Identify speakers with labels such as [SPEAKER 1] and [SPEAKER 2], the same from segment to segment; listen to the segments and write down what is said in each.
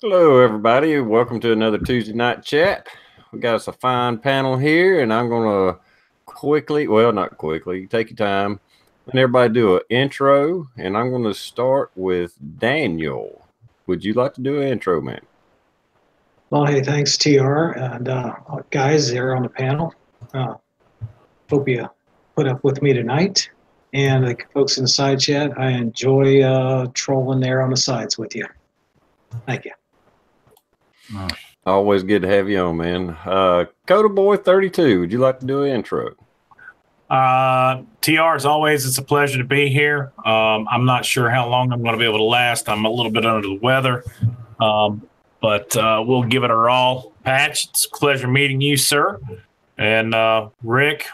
[SPEAKER 1] Hello, everybody. Welcome to another Tuesday night chat. We got us a fine panel here, and I'm going to not quickly, take your time, let everybody do an intro, and I'm going to start with Daniel. Would you like to do an intro, man?
[SPEAKER 2] Well, hey, thanks, TR, and guys there on the panel. Hope you put up with me tonight. And the folks in the side chat, I enjoy trolling there on the sides with you. Thank you.
[SPEAKER 1] Always good to have you on, man. Coda Boy 32, would you like to do an intro?
[SPEAKER 3] TR, as always, it's a pleasure to be here. I'm not sure how long I'm going to be able to last. I'm a little bit under the weather, but we'll give it our all. Patch, it's a pleasure meeting you, sir. And Rick,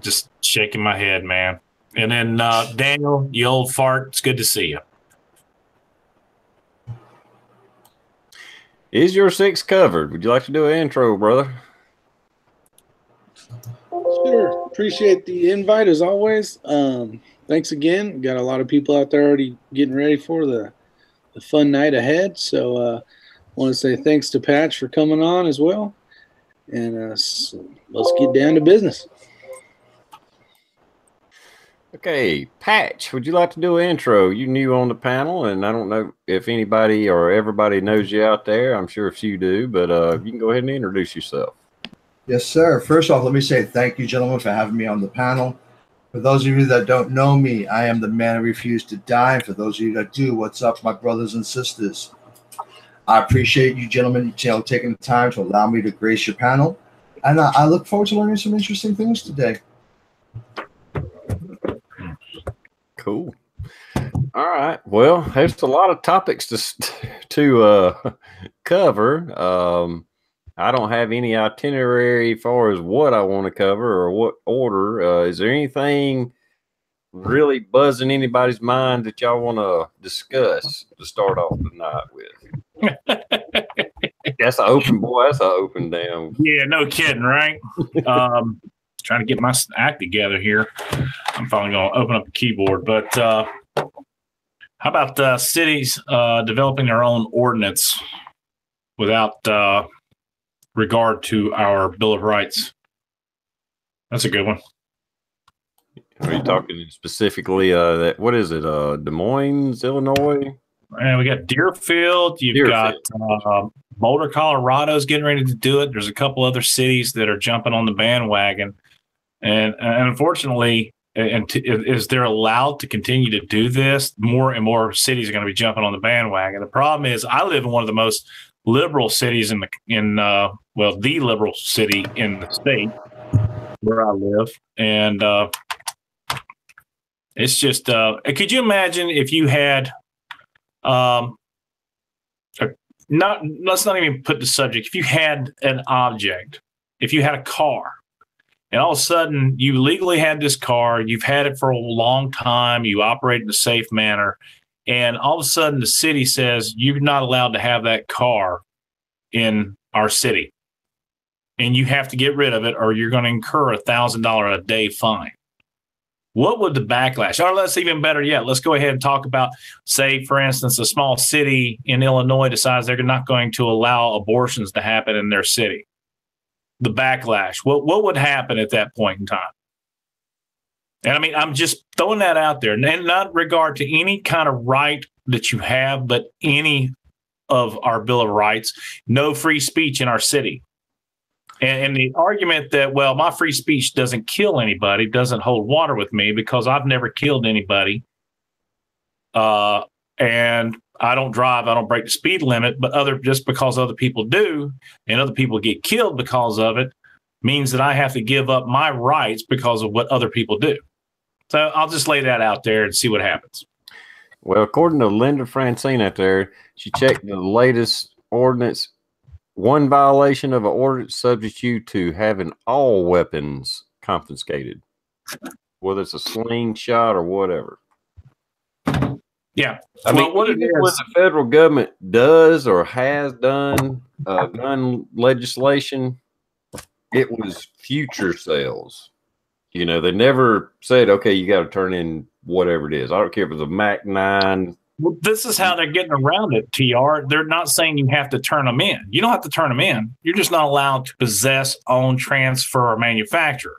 [SPEAKER 3] just shaking my head, man. And then Daniel, you old fart, it's good to see you.
[SPEAKER 1] Is your six covered? Would you like to do an intro, brother?
[SPEAKER 4] Sure. Appreciate the invite as always. Thanks again. Got a lot of people out there already getting ready for the fun night ahead. So want to say thanks to Patch for coming on as well. And so let's get down to business.
[SPEAKER 1] Okay, Patch, would you like to do an intro? You new on the panel, and I don't know if anybody or everybody knows you out there. I'm sure a few do, but you can go ahead and introduce yourself.
[SPEAKER 5] Yes, sir. First off, let me say thank you, gentlemen, for having me on the panel. For those of you that don't know me, I am the man who refused to die. And for those of you that do, what's up, my brothers and sisters? I appreciate you, gentlemen, taking the time to allow me to grace your panel. And I look forward to learning some interesting things today.
[SPEAKER 1] Cool. All right. Well, there's a lot of topics to cover. I don't have any itinerary as far as what I want to cover or what order. Is there anything really buzzing anybody's mind that y'all want to discuss to start off the night with? That's an open damn.
[SPEAKER 3] Yeah, no kidding, right? Trying to get my act together here. I'm finally going to open up the keyboard. But how about cities developing their own ordinance without regard to our Bill of Rights? That's a good one.
[SPEAKER 1] Are you talking specifically that? What is it? Des Moines, Illinois?
[SPEAKER 3] And we got Deerfield. You've got Boulder, Colorado's getting ready to do it. There's a couple other cities that are jumping on the bandwagon. And unfortunately, is they're allowed to continue to do this, more and more cities are going to be jumping on the bandwagon. The problem is, I live in one of the most liberal cities the liberal city in the state where I live, and it's just. Could you imagine if you had, let's not even put the subject. If you had an object, if you had a car. And all of a sudden, you legally had this car. You've had it for a long time. You operate in a safe manner. And all of a sudden, the city says you're not allowed to have that car in our city. And you have to get rid of it or you're going to incur $1,000 a day fine. What would the backlash? Or let's even better yet, let's go ahead and talk about, say, for instance, a small city in Illinois decides they're not going to allow abortions to happen in their city. The backlash. What would happen at that point in time? And I mean, I'm just throwing that out there, and not regard to any kind of right that you have, but any of our Bill of Rights. No free speech in our city. And the argument that, well, my free speech doesn't kill anybody doesn't hold water with me because I've never killed anybody. And I don't drive, I don't break the speed limit, but just because other people do and other people get killed because of it means that I have to give up my rights because of what other people do. So I'll just lay that out there and see what happens.
[SPEAKER 1] Well, according to Linda Francine out there, she checked the latest ordinance. One violation of an ordinance subjects you to having all weapons confiscated, whether it's a slingshot or whatever.
[SPEAKER 3] Yeah.
[SPEAKER 1] I mean, what the federal government does or has done gun legislation, it was future sales. You know, they never said, okay, you got to turn in whatever it is. I don't care if it's a Mac 9
[SPEAKER 3] Well, this is how they're getting around it, TR. They're not saying you have to turn them in. You don't have to turn them in. You're just not allowed to possess, own, transfer, or manufacture.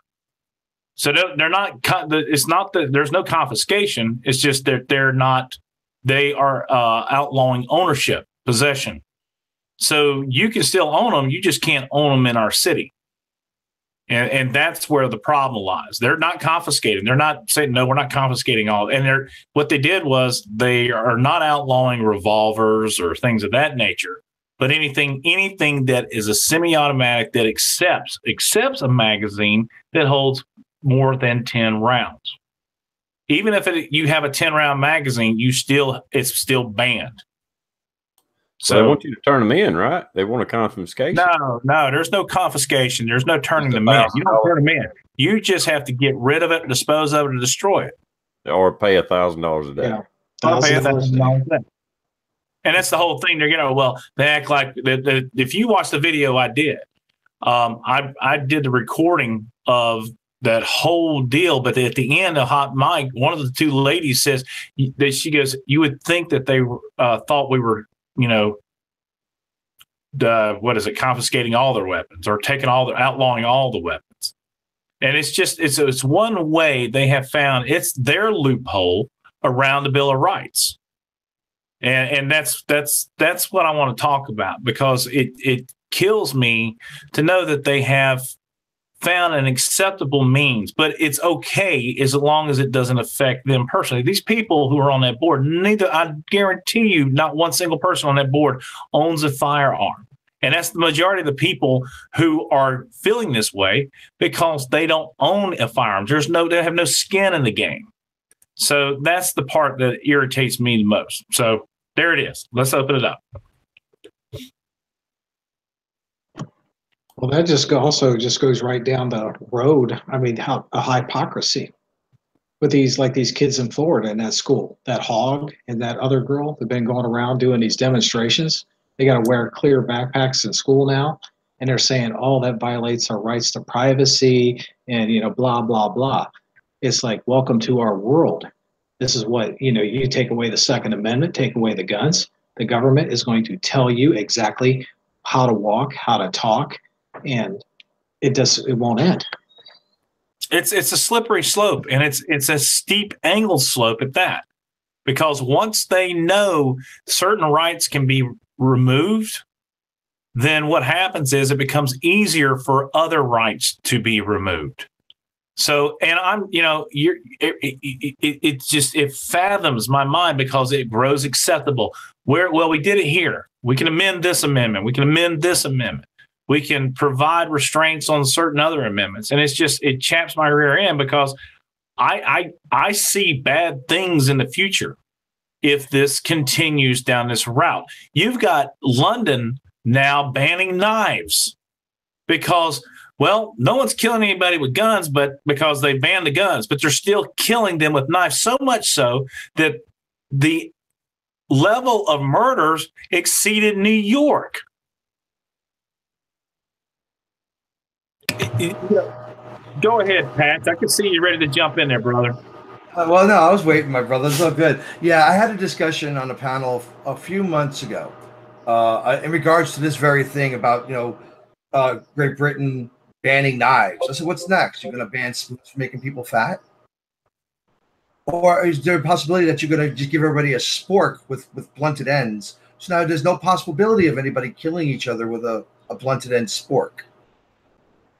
[SPEAKER 3] So they're not. It's not that there's no confiscation. It's just that they're not. They are outlawing ownership, possession. So you can still own them. You just can't own them in our city. And that's where the problem lies. They're not confiscating. They're not saying, no, we're not confiscating all. And what they did was they are not outlawing revolvers or things of that nature, but anything that is a semi-automatic that accepts a magazine that holds more than 10 rounds. Even if you have a 10-round magazine, it's still banned.
[SPEAKER 1] So they want you to turn them in, right? They want a confiscation.
[SPEAKER 3] No, there's no confiscation. There's no turning them in. You don't turn them in. You just have to get rid of it, dispose of it, or destroy it.
[SPEAKER 1] Or pay $1,000 a day.
[SPEAKER 2] Yeah.
[SPEAKER 3] Or pay $1,000 a day. And that's the whole thing. They act like if you watch the video I did, I did the recording of that whole deal. But at the end of Hot Mic, one of the two ladies says that she goes, you would think that they thought we were, confiscating all their weapons or outlawing all the weapons. And it's one way they have found it's their loophole around the Bill of Rights. And that's what I want to talk about, because it kills me to know that they have found an acceptable means, but it's okay as long as it doesn't affect them personally. These people who are on that board, I guarantee you, not one single person on that board owns a firearm. And that's the majority of the people who are feeling this way because they don't own a firearm. They have no skin in the game. So that's the part that irritates me the most. So there it is. Let's open it up.
[SPEAKER 2] Well, that also goes right down the road. I mean, how a hypocrisy with these kids in Florida in that school, that Hogg and that other girl have been going around doing these demonstrations. They got to wear clear backpacks in school now, and they're saying, "Oh, that violates our rights to privacy," and blah blah blah. It's like, welcome to our world. This is what you take away the Second Amendment, take away the guns. The government is going to tell you exactly how to walk, how to talk. And it won't end.
[SPEAKER 3] It's a slippery slope, and it's a steep angle slope at that, because once they know certain rights can be removed, then what happens is it becomes easier for other rights to be removed. So, and it fathoms my mind because it grows acceptable. We did it here. We can amend this amendment. We can amend this amendment. We can provide restraints on certain other amendments. And it chaps my rear end because I see bad things in the future if this continues down this route. You've got London now banning knives because, well, no one's killing anybody with guns, but because they banned the guns, but they're still killing them with knives, so much so that the level of murders exceeded New York. Go ahead, Pat. I can see you ready to jump in there, brother.
[SPEAKER 5] Well, no, I was waiting, my brother. It's all good. Yeah, I had a discussion on a panel a few months ago in regards to this very thing about, Great Britain banning knives. I said, what's next? You're going to ban making people fat? Or is there a possibility that you're going to just give everybody a spork with blunted ends? So now there's no possibility of anybody killing each other with a blunted end spork.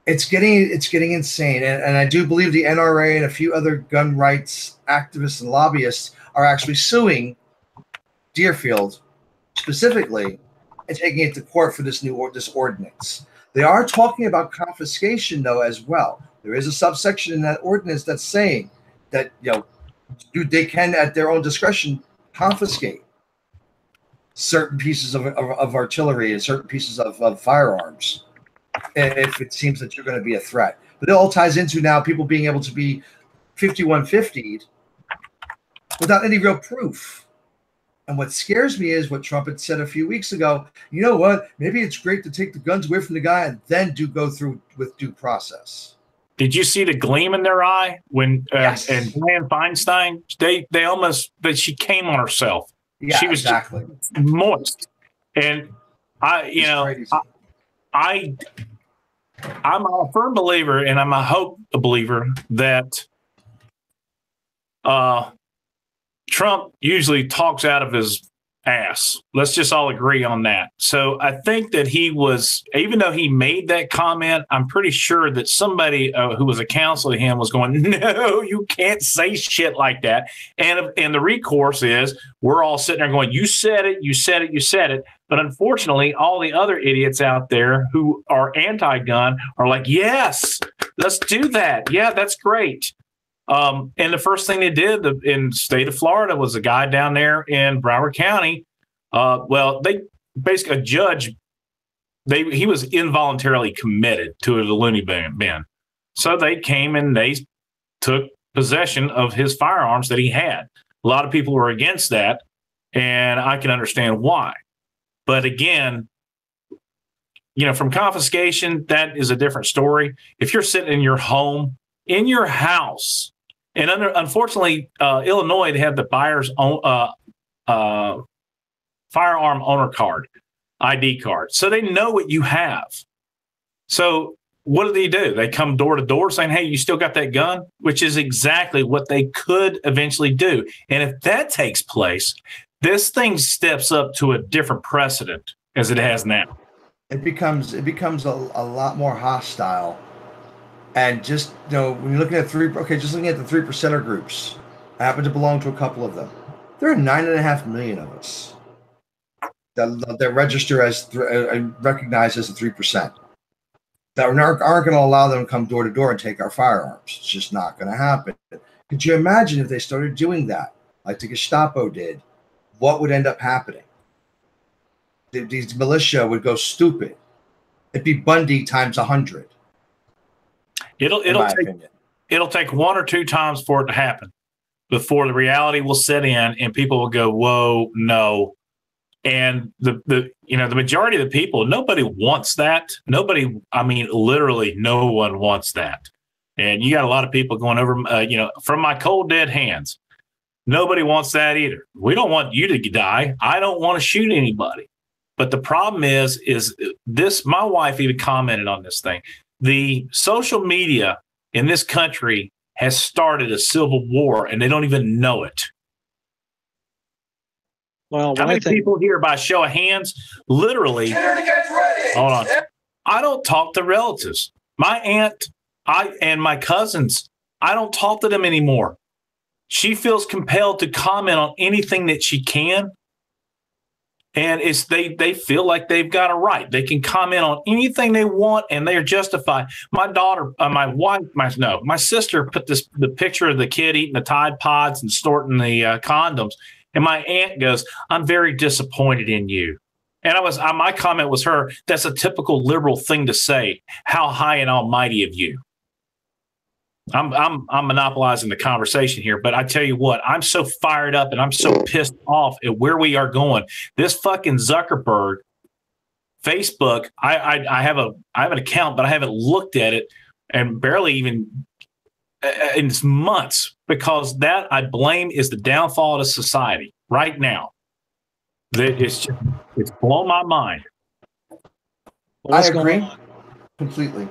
[SPEAKER 5] It's getting insane, and I do believe the NRA and a few other gun rights activists and lobbyists are actually suing Deerfield specifically and taking it to court for this ordinance. They are talking about confiscation though as well. There is a subsection in that ordinance that's saying that they can at their own discretion confiscate certain pieces of artillery and certain pieces of firearms if it seems that you're going to be a threat. But it all ties into now people being able to be 5150'd without any real proof. And what scares me is what Trump had said a few weeks ago. You know what? Maybe it's great to take the guns away from the guy and then go through with due process.
[SPEAKER 3] Did you see the gleam in their eye when
[SPEAKER 5] Yes.
[SPEAKER 3] and Dianne Feinstein? She came on herself
[SPEAKER 5] Yeah,
[SPEAKER 3] she was
[SPEAKER 5] exactly.
[SPEAKER 3] moist. And I, you
[SPEAKER 5] It's
[SPEAKER 3] know,
[SPEAKER 5] crazy.
[SPEAKER 3] I'm a firm believer, and I'm a hope believer that Trump usually talks out of his ass. Let's just all agree on that. So I think that he was, even though he made that comment, I'm pretty sure that somebody who was a counselor to him was going, no, you can't say shit like that. And the recourse is we're all sitting there going, you said it, you said it, you said it. But unfortunately, all the other idiots out there who are anti-gun are like, yes, let's do that. Yeah, that's great. And the first thing they did in the state of Florida was a guy down there in Broward County. They basically, a judge, he was involuntarily committed to a loony bin. So they came and they took possession of his firearms that he had. A lot of people were against that, and I can understand why. But again, from confiscation, that is a different story. If you're sitting in your home, in your house, and unfortunately, Illinois, they have the buyer's own firearm owner card, ID card. So they know what you have. So what do? They come door to door saying, hey, you still got that gun? Which is exactly what they could eventually do. And if that takes place, this thing steps up to a different precedent as it has now.
[SPEAKER 5] It becomes a lot more hostile. And just, when you're looking at just looking at the 3%er groups, I happen to belong to a couple of them. There are 9.5 million of us that register as recognized as the 3%. That aren't going to allow them to come door to door and take our firearms. It's just not going to happen. Could you imagine if they started doing that, like the Gestapo did? What would end up happening? These militia would go stupid. It'd be Bundy times 100.
[SPEAKER 3] It'll take one or two times for it to happen before the reality will set in and people will go, whoa, no. And the majority of the people, nobody wants that. Literally no one wants that. And you got a lot of people going over, from my cold dead hands. Nobody wants that either. We don't want you to die. I don't want to shoot anybody. But the problem is this, my wife even commented on this thing. The social media in this country has started a civil war, and they don't even know it.
[SPEAKER 2] Well,
[SPEAKER 3] how many people here, by show of hands, literally? Hold on. I don't talk to relatives. My aunt, and my cousins, I don't talk to them anymore. She feels compelled to comment on anything that she can. And they feel like they've got a right. They can comment on anything they want, and they are justified. My daughter, my sister put the picture of the kid eating the Tide Pods and snorting the condoms, and my aunt goes, "I'm very disappointed in you." And my comment was her, "That's a typical liberal thing to say. How high and almighty of you." I'm monopolizing the conversation here, but I tell you what, I'm so fired up and I'm so pissed off at where we are going. This fucking Zuckerberg, Facebook, I have an account, but I haven't looked at it and barely even in months, because that I blame is the downfall of society right now. It's blown my mind.
[SPEAKER 5] I agree completely.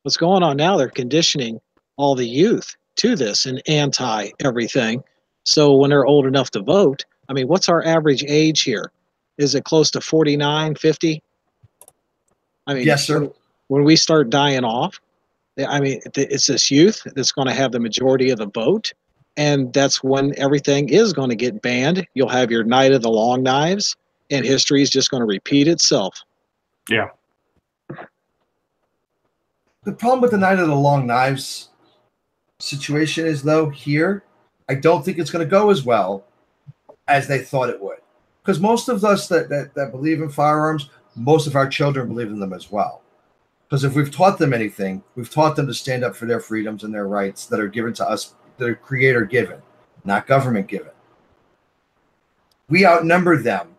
[SPEAKER 2] What's going on now, they're conditioning all the youth to this and anti everything. So when they're old enough to vote, what's our average age here? Is it close to 49, 50?
[SPEAKER 5] Yes, sir.
[SPEAKER 2] When we start dying off, it's this youth that's going to have the majority of the vote. And that's when everything is going to get banned. You'll have your night of the long knives, and history is just going to repeat itself.
[SPEAKER 3] Yeah.
[SPEAKER 5] The problem with the Night of the Long Knives situation is, though, here, I don't think it's going to go as well as they thought it would. Because most of us that believe in firearms, most of our children believe in them as well. Because if we've taught them anything, we've taught them to stand up for their freedoms and their rights that are given to us, that are creator given, not government given. We outnumber them.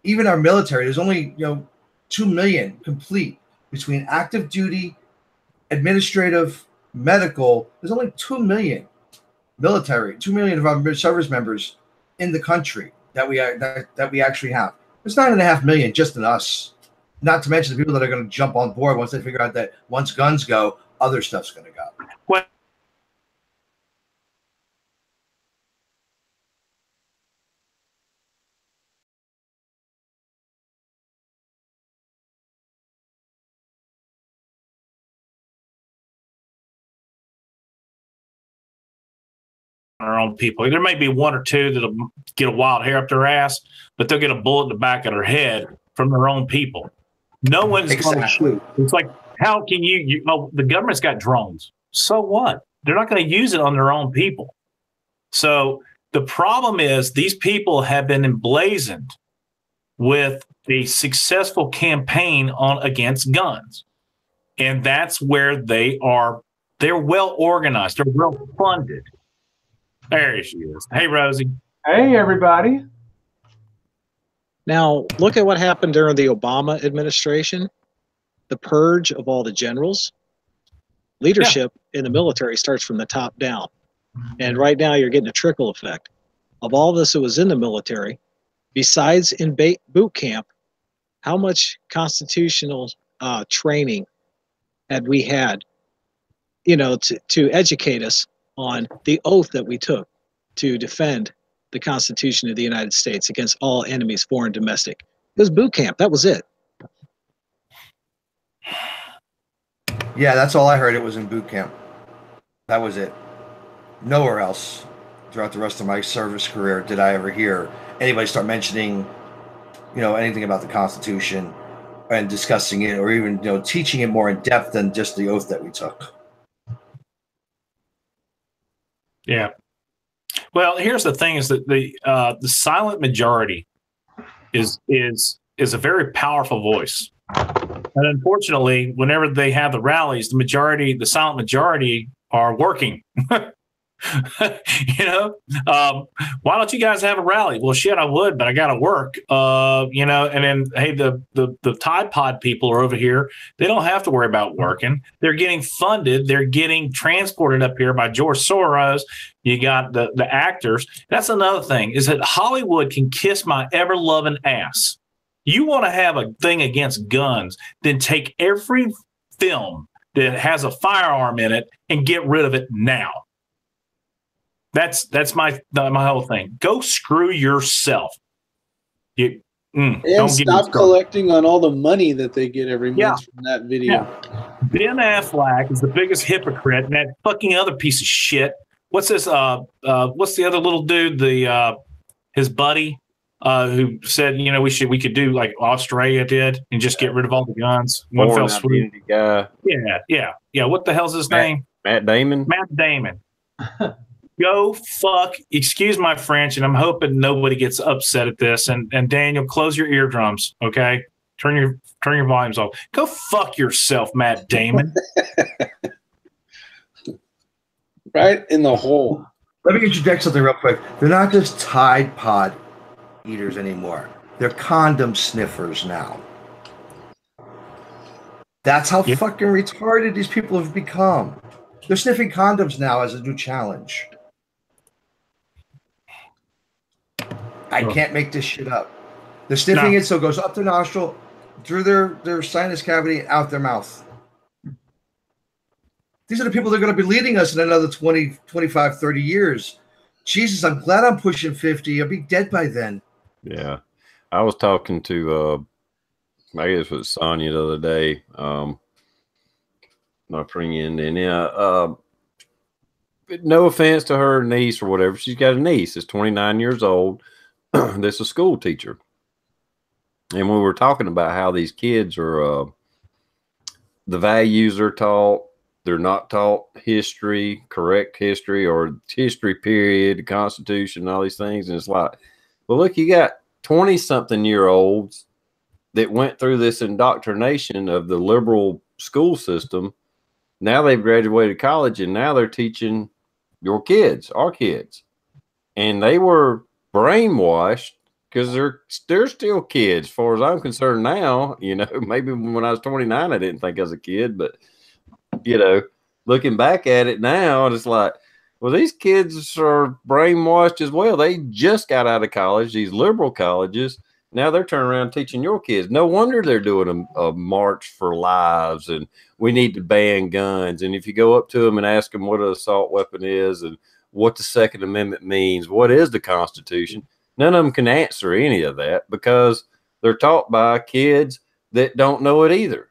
[SPEAKER 5] Even our military, there's only 2 million complete between active duty, administrative, medical. There's only 2 million military, 2 million of our service members in the country that we actually have. There's 9.5 million just in us. Not to mention the people that are going to jump on board once they figure out that once guns go, other stuff's going to go.
[SPEAKER 3] Well, our own people. There may be one or two that'll get a wild hair up their ass, but they'll get a bullet in the back of their head from their own people. No one's going to shoot. It's like, how can you oh, the government's got drones. So what? They're not going to use it on their own people. So the problem is these people have been emblazoned with a successful campaign on against guns. And that's where they're well organized. They're well funded. There she is. Hey, Rosie.
[SPEAKER 6] Hey, everybody.
[SPEAKER 2] Now, look at what happened during the Obama administration, the purge of all the generals. Leadership in the military starts from the top down. And right now you're getting a trickle effect of all this that was in the military. Besides in boot camp, how much constitutional training had we had, to educate us on the oath that we took to defend the Constitution of the United States against all enemies, foreign, domestic. It was boot camp. That was it.
[SPEAKER 5] Yeah, that's all I heard. It was in boot camp. That was it. Nowhere else throughout the rest of my service career did I ever hear anybody start mentioning, anything about the Constitution and discussing it, or even, teaching it more in depth than just the oath that we took.
[SPEAKER 3] Yeah. Well, here's the thing: is that the silent majority is a very powerful voice, and unfortunately, whenever they have the rallies, the silent majority are working. Why don't you guys have a rally? Well, shit, I would, but I got to work. And then, hey, the Tide Pod people are over here. They don't have to worry about working. They're getting funded. They're getting transported up here by George Soros. You got the actors. That's another thing, is that Hollywood can kiss my ever-loving ass. You want to have a thing against guns, then take every film that has a firearm in it and get rid of it now. That's my whole thing. Go screw yourself. And
[SPEAKER 4] stop collecting on all the money that they get every month from that video.
[SPEAKER 3] Yeah. Ben Affleck is the biggest hypocrite, and that fucking other piece of shit. What's this? What's the other little dude? His buddy who said, we could do like Australia did and just get rid of all the guns. One fell swoop.
[SPEAKER 1] Guy.
[SPEAKER 3] Yeah. What the hell's his name?
[SPEAKER 1] Matt Damon.
[SPEAKER 3] Matt Damon. Go fuck, excuse my French, and I'm hoping nobody gets upset at this. And Daniel, close your eardrums, okay? Turn your volumes off. Go fuck yourself, Matt Damon.
[SPEAKER 4] Right in the hole.
[SPEAKER 5] Let me interject something real quick. They're not just Tide Pod eaters anymore. They're condom sniffers now. That's how fucking retarded these people have become. They're sniffing condoms now as a new challenge. I can't make this shit up. They're sniffing it so it goes up their nostril, through their sinus cavity, and out their mouth. These are the people that are going to be leading us in another 20, 25, 30 years. Jesus, I'm glad I'm pushing 50. I'll be dead by then.
[SPEAKER 1] Yeah. I was talking to, I guess it was Sonia the other day, my friend, and no offense to her niece or whatever. She's got a niece that's 29 years old. That's a school teacher. And we were talking about how these kids are, the values are taught. They're not taught history, correct history, or history period, the Constitution, all these things. And it's like, well, look, you got 20-something-year-olds that went through this indoctrination of the liberal school system. Now they've graduated college, and now they're teaching your kids, our kids. And they were brainwashed because they're still kids, as far as I'm concerned now. Maybe when I was 29, I didn't think I was a kid, but looking back at it now, and it's like, Well, these kids are brainwashed as well. They just got out of college, these liberal colleges. Now they're turning around teaching your kids. No wonder they're doing a march for lives and we need to ban guns. And if you go up to them and ask them what an assault weapon is and what the Second Amendment means, what is the Constitution, none of them can answer any of that because they're taught by kids that don't know it either.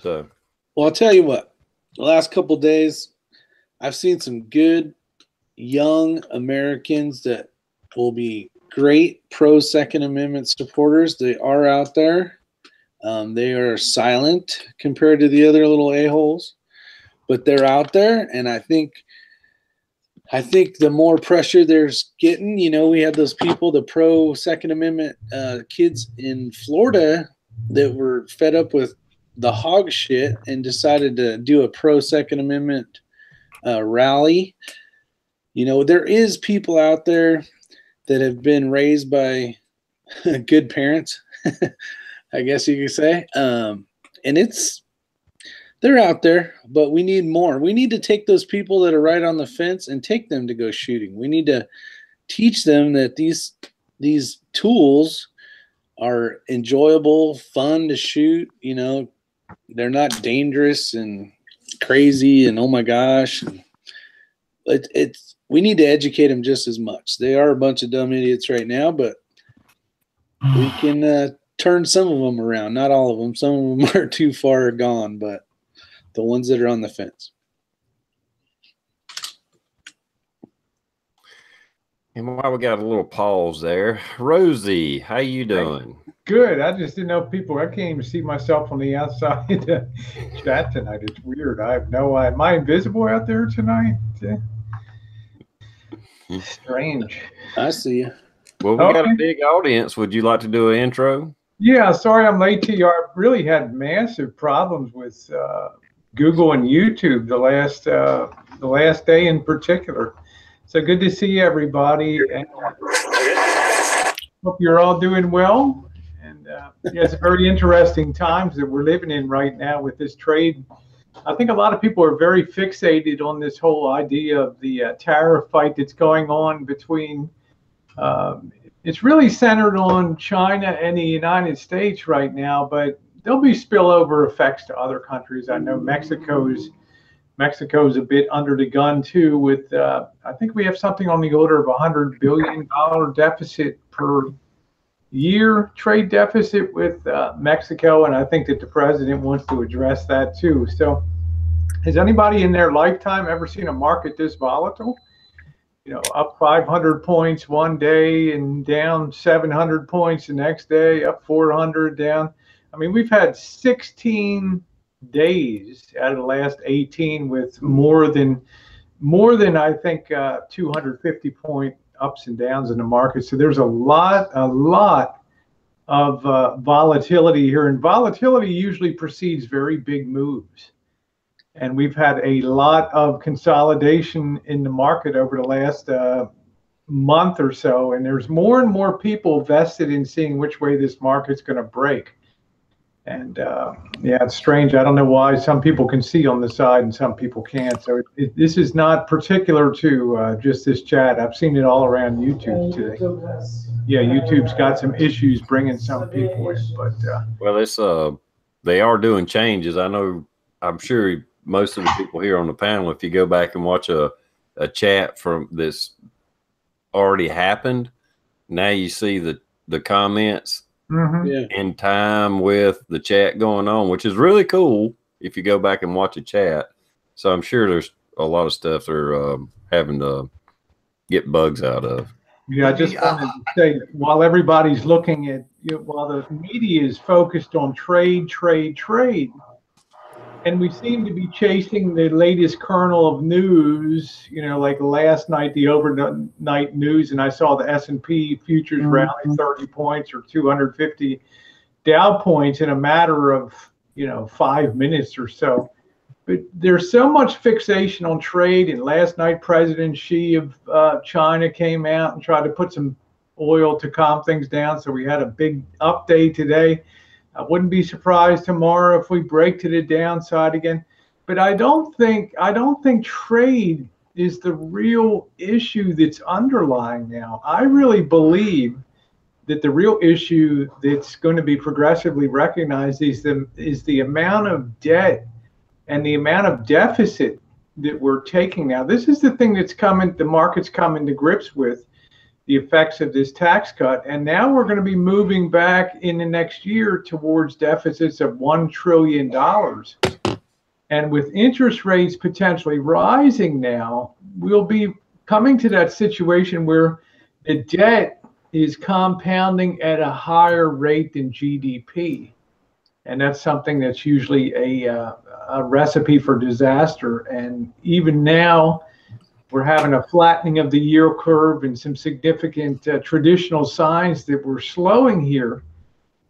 [SPEAKER 1] So,
[SPEAKER 4] well, I'll tell you what, the last couple of days, I've seen some good young Americans that will be great pro Second Amendment supporters. They are out there. They are silent compared to the other little a-holes, but they're out there. And I think the more pressure there's getting, you know, we had those people, the pro Second Amendment kids in Florida that were fed up with the hog shit and decided to do a pro Second Amendment rally. You know, there is people out there that have been raised by good parents, I guess you could say. And they're out there, but we need more. We need to take those people that are right on the fence and take them to go shooting. We need to teach them that these tools are enjoyable, fun to shoot. You know, they're not dangerous and crazy and oh my gosh. We need to educate them just as much. They are a bunch of dumb idiots right now, but we can turn some of them around. Not all of them. Some of them are too far gone, but the ones that are on the fence.
[SPEAKER 1] and while we got a little pause there, Rosie, how you doing?
[SPEAKER 6] Good. I just didn't know people. I can't even see myself on the outside chat tonight. It's weird. I have no idea. Am I invisible out there tonight? Strange.
[SPEAKER 4] I see you.
[SPEAKER 1] Well, we got a big audience. Would you like to do an intro?
[SPEAKER 6] Yeah. Sorry, I'm late to you. I really had massive problems with Google and YouTube the last day in particular. So good to see everybody. And hope you're all doing well. And yeah, it's very interesting times that we're living in right now with this trade. I think a lot of people are very fixated on this whole idea of the tariff fight that's going on between. It's really centered on China and the United States right now, but there'll be spillover effects to other countries. I know Mexico's a bit under the gun too. With I think we have something on the order of $100 billion deficit per year, trade deficit with Mexico, and I think that the president wants to address that too. So, has anybody in their lifetime ever seen a market this volatile? You know, up 500 points one day and down 700 points the next day, up 400, down. I mean, we've had 16 days out of the last 18 with more than I think 250 point ups and downs in the market. So there's a lot of volatility here, and volatility usually precedes very big moves. And we've had a lot of consolidation in the market over the last month or so, and there's more and more people vested in seeing which way this market's going to break. And yeah, it's strange. I don't know why some people can see on the side and some people can't. So this is not particular to just this chat. I've seen it all around YouTube today. Yeah, YouTube's got some issues bringing some people in, but
[SPEAKER 1] well, it's they are doing changes. I know. I'm sure most of the people here on the panel, if you go back and watch a chat from this already happened, now you see the comments in time with the chat going on, which is really cool if you go back and watch a chat. So I'm sure there's a lot of stuff they're having to get bugs out of.
[SPEAKER 6] Yeah, I just wanted to say, while everybody's looking at, while the media is focused on trade, and we seem to be chasing the latest kernel of news, like last night, the overnight news, and I saw the S&P futures rally 30 points or 250 Dow points in a matter of, 5 minutes or so. But there's so much fixation on trade, and last night President Xi of China came out and tried to put some oil to calm things down, so we had a big update today. I wouldn't be surprised tomorrow if we break to the downside again. But I don't think trade is the real issue that's underlying now. I really believe that the real issue that's going to be progressively recognized is the amount of debt and the amount of deficit that we're taking now. This is the thing that's the market's coming to grips with, the effects of this tax cut. And now we're going to be moving back in the next year towards deficits of $1 trillion. And with interest rates potentially rising now, we'll be coming to that situation where the debt is compounding at a higher rate than GDP. And that's something that's usually a recipe for disaster. And even now, we're having a flattening of the yield curve and some significant traditional signs that we're slowing here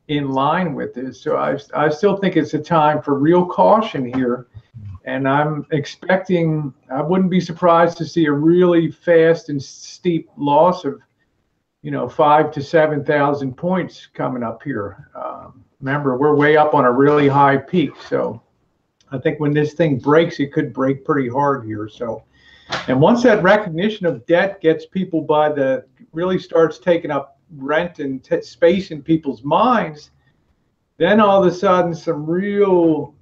[SPEAKER 6] in line with this. So I still think it's a time for real caution here. And I'm expecting, I wouldn't be surprised to see a really fast and steep loss of, 5,000 to 7,000 points coming up here. Remember, we're way up on a really high peak. So I think when this thing breaks, it could break pretty hard here. So, and once that recognition of debt gets people really starts taking up rent and space in people's minds, then all of a sudden some real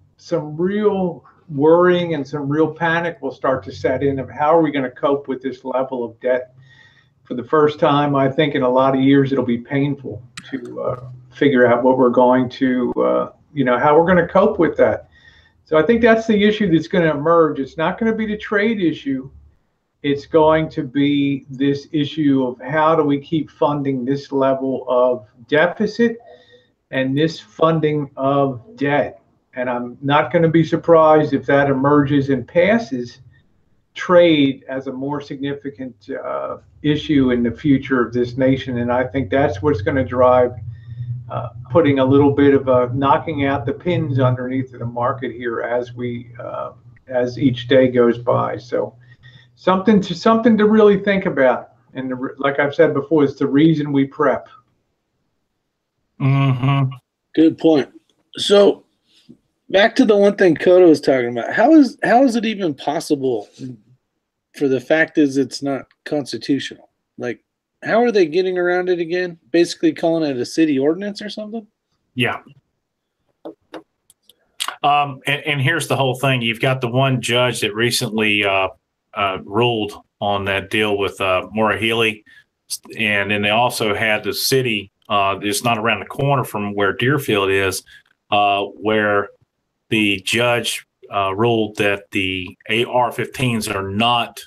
[SPEAKER 6] worrying and some real panic will start to set in of how are we going to cope with this level of debt. For the first time, I think in a lot of years, it'll be painful to figure out what we're going to, how we're going to cope with that. So I think that's the issue that's going to emerge. It's not going to be the trade issue. It's going to be this issue of how do we keep funding this level of deficit and this funding of debt. And I'm not going to be surprised if that emerges and passes trade as a more significant issue in the future of this nation. And I think that's what's going to drive putting a little bit of a knocking out the pins underneath of the market here as each day goes by. So something to really think about. And like I've said before, it's the reason we prep.
[SPEAKER 3] Mm-hmm.
[SPEAKER 4] Good point. So back to the one thing Koda was talking about. How is it even possible for the fact is it's not constitutional? Like, how are they getting around it again? Basically calling it a city ordinance or something?
[SPEAKER 3] Yeah. And here's the whole thing. You've got the one judge that recently ruled on that deal with Maura Healey. And then they also had the city, it's not around the corner from where Deerfield is, where the judge ruled that the AR-15s are not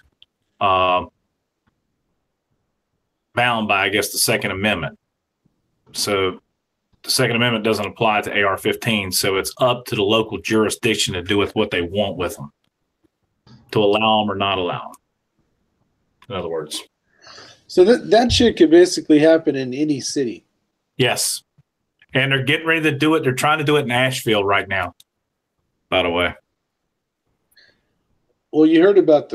[SPEAKER 3] bound by, I guess, the Second Amendment. So the Second Amendment doesn't apply to AR-15s. So it's up to the local jurisdiction to do with what they want with them, to allow them or not allow them. In other words.
[SPEAKER 4] So that shit could basically happen in any city.
[SPEAKER 3] Yes. And they're getting ready to do it. They're trying to do it in Asheville right now, by the way.
[SPEAKER 4] Well, you heard about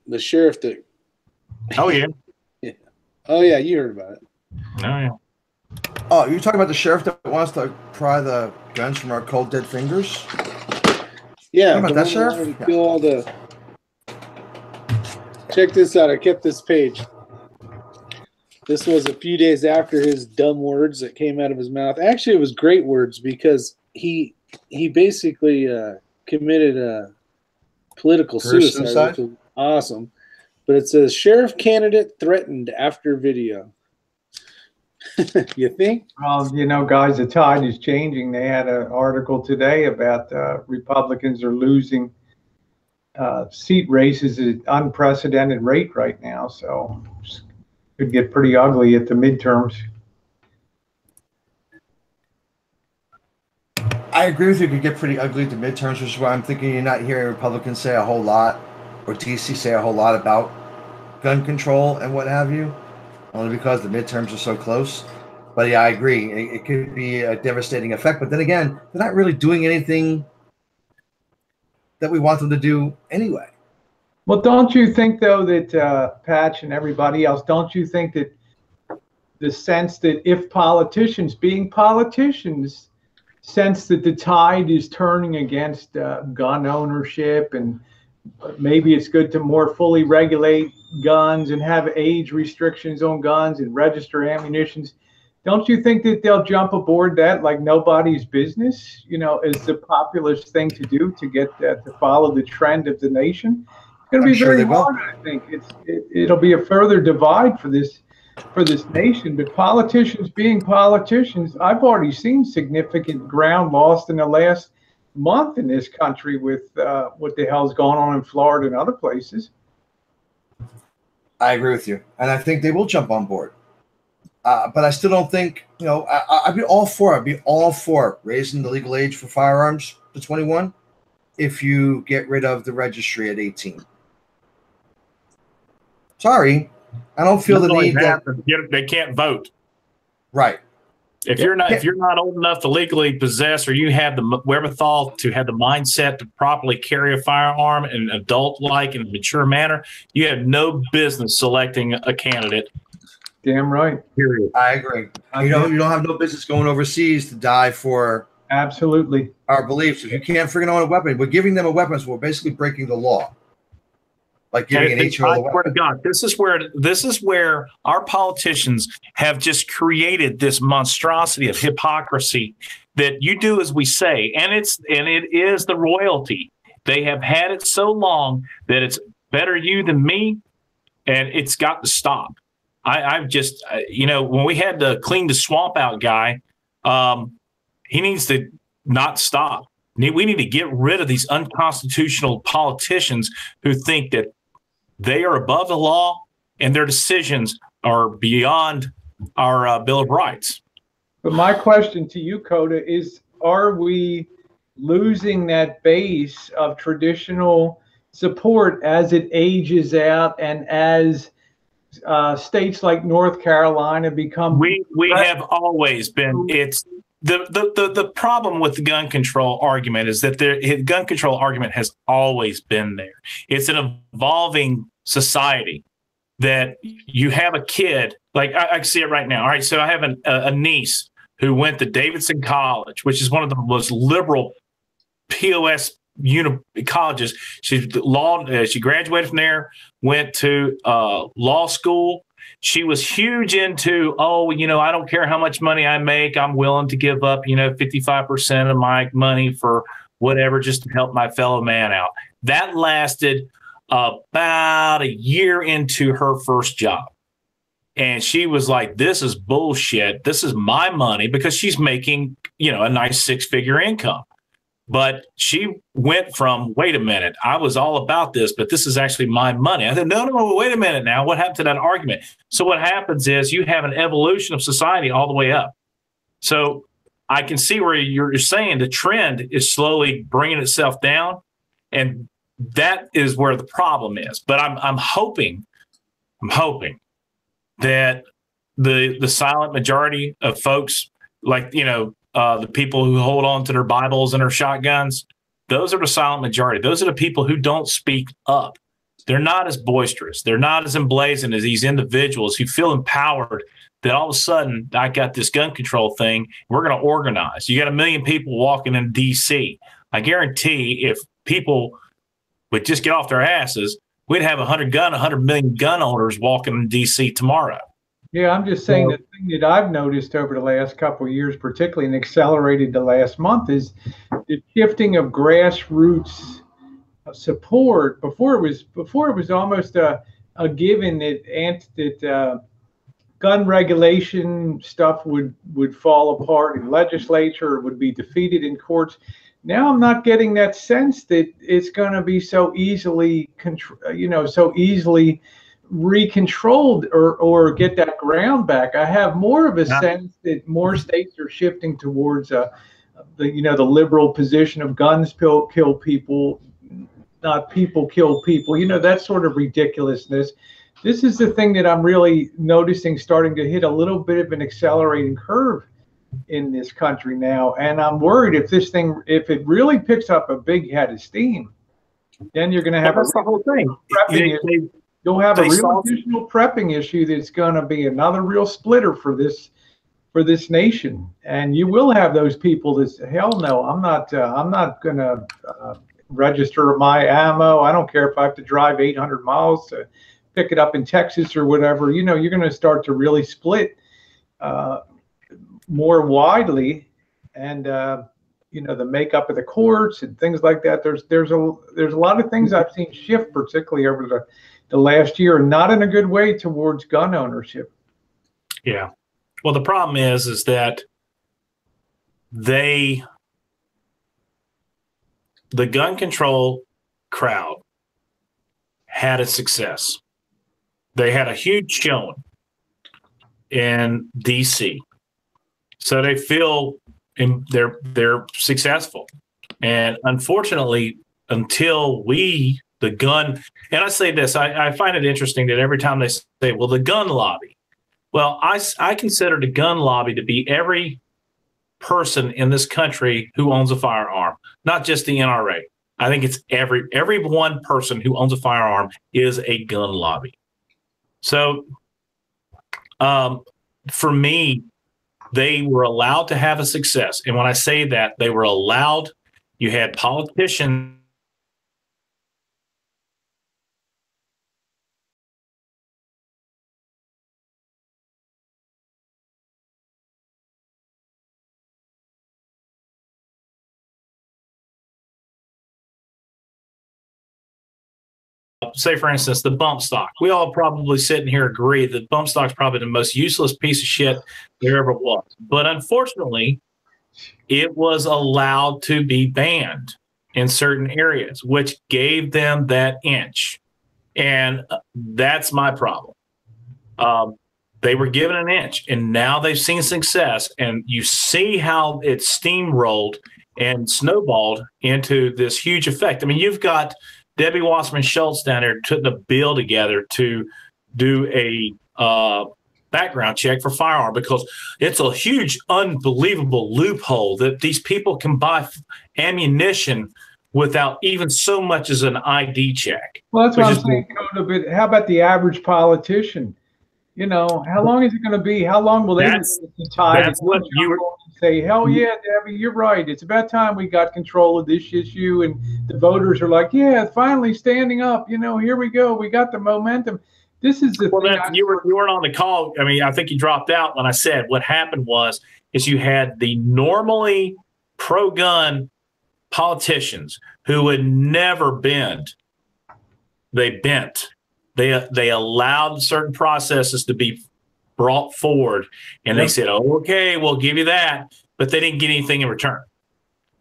[SPEAKER 4] the sheriff that...
[SPEAKER 3] Oh, yeah.
[SPEAKER 4] Yeah. Oh, yeah, you heard about it.
[SPEAKER 3] Oh, yeah.
[SPEAKER 5] Oh, you're talking about the sheriff that wants to pry the guns from our cold, dead fingers?
[SPEAKER 4] Yeah.
[SPEAKER 5] About that sheriff?
[SPEAKER 4] Yeah. All the... Check this out. I kept this page. This was a few days after his dumb words that came out of his mouth. Actually, it was great words because he basically committed a political suicide, which was awesome. But it says, sheriff candidate threatened after video. You think?
[SPEAKER 6] Well, guys, the tide is changing. They had an article today about Republicans are losing seat races at an unprecedented rate right now. So it could get pretty ugly at the midterms.
[SPEAKER 5] I agree with you. It could get pretty ugly at the midterms, which is why I'm thinking you're not hearing Republicans say a whole lot, or DC say a whole lot about gun control and what have you, only because the midterms are so close. But yeah, I agree. It could be a devastating effect. But then again, they're not really doing anything that we want them to do anyway.
[SPEAKER 6] Well, don't you think, though, that Patch and everybody else, don't you think that the sense that if politicians, being politicians, sense that the tide is turning against gun ownership, and maybe it's good to more fully regulate guns and have age restrictions on guns and register ammunitions. Don't you think that they'll jump aboard that like nobody's business, is the populist thing to do to get to follow the trend of the nation? It's going to be very hard, I think. It'll be a further divide for this nation. But politicians being politicians, I've already seen significant ground lost in the last month in this country with what the hell's going on in Florida and other places.
[SPEAKER 5] I agree with you, and I think they will jump on board. But I still don't think, I'd be all for it. I'd be all for raising the legal age for firearms to 21 if you get rid of the registry at 18. Sorry, I don't feel the need that
[SPEAKER 3] they can't vote.
[SPEAKER 5] Right.
[SPEAKER 3] If you're not old enough to legally possess, or you have the wherewithal to have the mindset to properly carry a firearm in an adult-like and mature manner, you have no business selecting a candidate.
[SPEAKER 6] Damn right.
[SPEAKER 5] Period. I agree. You don't have no business going overseas to die for
[SPEAKER 6] absolutely
[SPEAKER 5] our beliefs. If you can't freaking own a weapon, we're giving them a weapon, so we're basically breaking the law. Like giving an 8-year-old a weapon.
[SPEAKER 3] I swear to God, this is where our politicians have just created this monstrosity of hypocrisy that you do as we say, and it is the royalty. They have had it so long that it's better you than me, and it's got to stop. I've just, when we had to clean the swamp out guy, he needs to not stop. We need to get rid of these unconstitutional politicians who think that they are above the law and their decisions are beyond our Bill of Rights.
[SPEAKER 6] But my question to you, Coda, is are we losing that base of traditional support as it ages out and as states like North Carolina become?
[SPEAKER 3] We have always been. It's the problem with the gun control argument is that the gun control argument has always been there. It's an evolving society that you have a kid, like I see it right now. All right, so I have a niece who went to Davidson College, which is one of the most liberal POS colleges. She graduated from there, went to law school. She was huge into, I don't care how much money I make. I'm willing to give up, 55% of my money for whatever, just to help my fellow man out. That lasted about a year into her first job. And she was like, this is bullshit. This is my money, because she's making, a nice 6-figure income. But she went from, wait a minute, I was all about this, but this is actually my money. I said, no, wait a minute now. What happened to that argument? So what happens is you have an evolution of society all the way up. So I can see where you're saying the trend is slowly bringing itself down, and that is where the problem is. But I'm hoping that the silent majority of folks, like, the people who hold on to their Bibles and their shotguns, those are the silent majority. Those are the people who don't speak up. They're not as boisterous. They're not as emblazoned as these individuals who feel empowered that all of a sudden I got this gun control thing. We're going to organize. You got 1 million people walking in D.C. I guarantee if people would just get off their asses, we'd have 100 million gun owners walking in D.C. tomorrow.
[SPEAKER 6] Yeah, I'm just saying the thing that I've noticed over the last couple of years, particularly and accelerated the last month, is the shifting of grassroots support. Before it was almost a given that gun regulation stuff would fall apart in legislature, or would be defeated in courts. Now I'm not getting that sense that it's going to be so easily recontrolled or get that ground back. I have more of a sense that more states are shifting towards the liberal position of guns kill people, not people kill people. That sort of ridiculousness. This is the thing that I'm really noticing starting to hit a little bit of an accelerating curve in this country now. And I'm worried if it really picks up a big head of steam, then you're going to have
[SPEAKER 3] that's the whole thing.
[SPEAKER 6] You'll have a real additional prepping issue that's going to be another real splitter for for this nation. And you will have those people that say, hell no, I'm not going to register my ammo. I don't care if I have to drive 800 miles to pick it up in Texas or whatever. You know, you're going to start to really split more widely, and you know, the makeup of the courts and things like that. There's a lot of things I've seen shift, particularly over the last year, and not in a good way towards gun ownership.
[SPEAKER 3] Yeah. Well, the problem is that the gun control crowd had a success. They had a huge showing in DC, so they feel they're successful. And unfortunately, until the gun, and I say this, I find it interesting that every time they say, well, the gun lobby. Well, I consider the gun lobby to be every person in this country who owns a firearm, not just the NRA. I think it's every one person who owns a firearm is a gun lobby. So for me, they were allowed to have a success. And when I say that, they were allowed, you had politicians say, for instance, the bump stock. We all probably sit in here agree that bump stock is probably the most useless piece of shit there ever was. But unfortunately, it was allowed to be banned in certain areas, which gave them that inch. And that's my problem. They were given an inch, and now they've seen success. And you see how it steamrolled and snowballed into this huge effect. I mean, you've got Debbie Wasserman Schultz down there putting a bill together to do a background check for firearm, because it's a huge, unbelievable loophole that these people can buy ammunition without even so much as an ID check.
[SPEAKER 6] Well, that's what I'm saying, Coda, but how about the average politician? You know, how long is it going to be? How long will they be tied?
[SPEAKER 3] That's what you were
[SPEAKER 6] say, hell yeah, Debbie, you're right. It's about time we got control of this issue. And the voters are like, yeah, finally standing up. You know, here we go. We got the momentum. This is the thing.
[SPEAKER 3] You weren't on the call. I mean, I think you dropped out when I said what happened is you had the normally pro-gun politicians who would never bend. They bent. They allowed certain processes to be brought forward, and they said, oh, okay, we'll give you that, but they didn't get anything in return.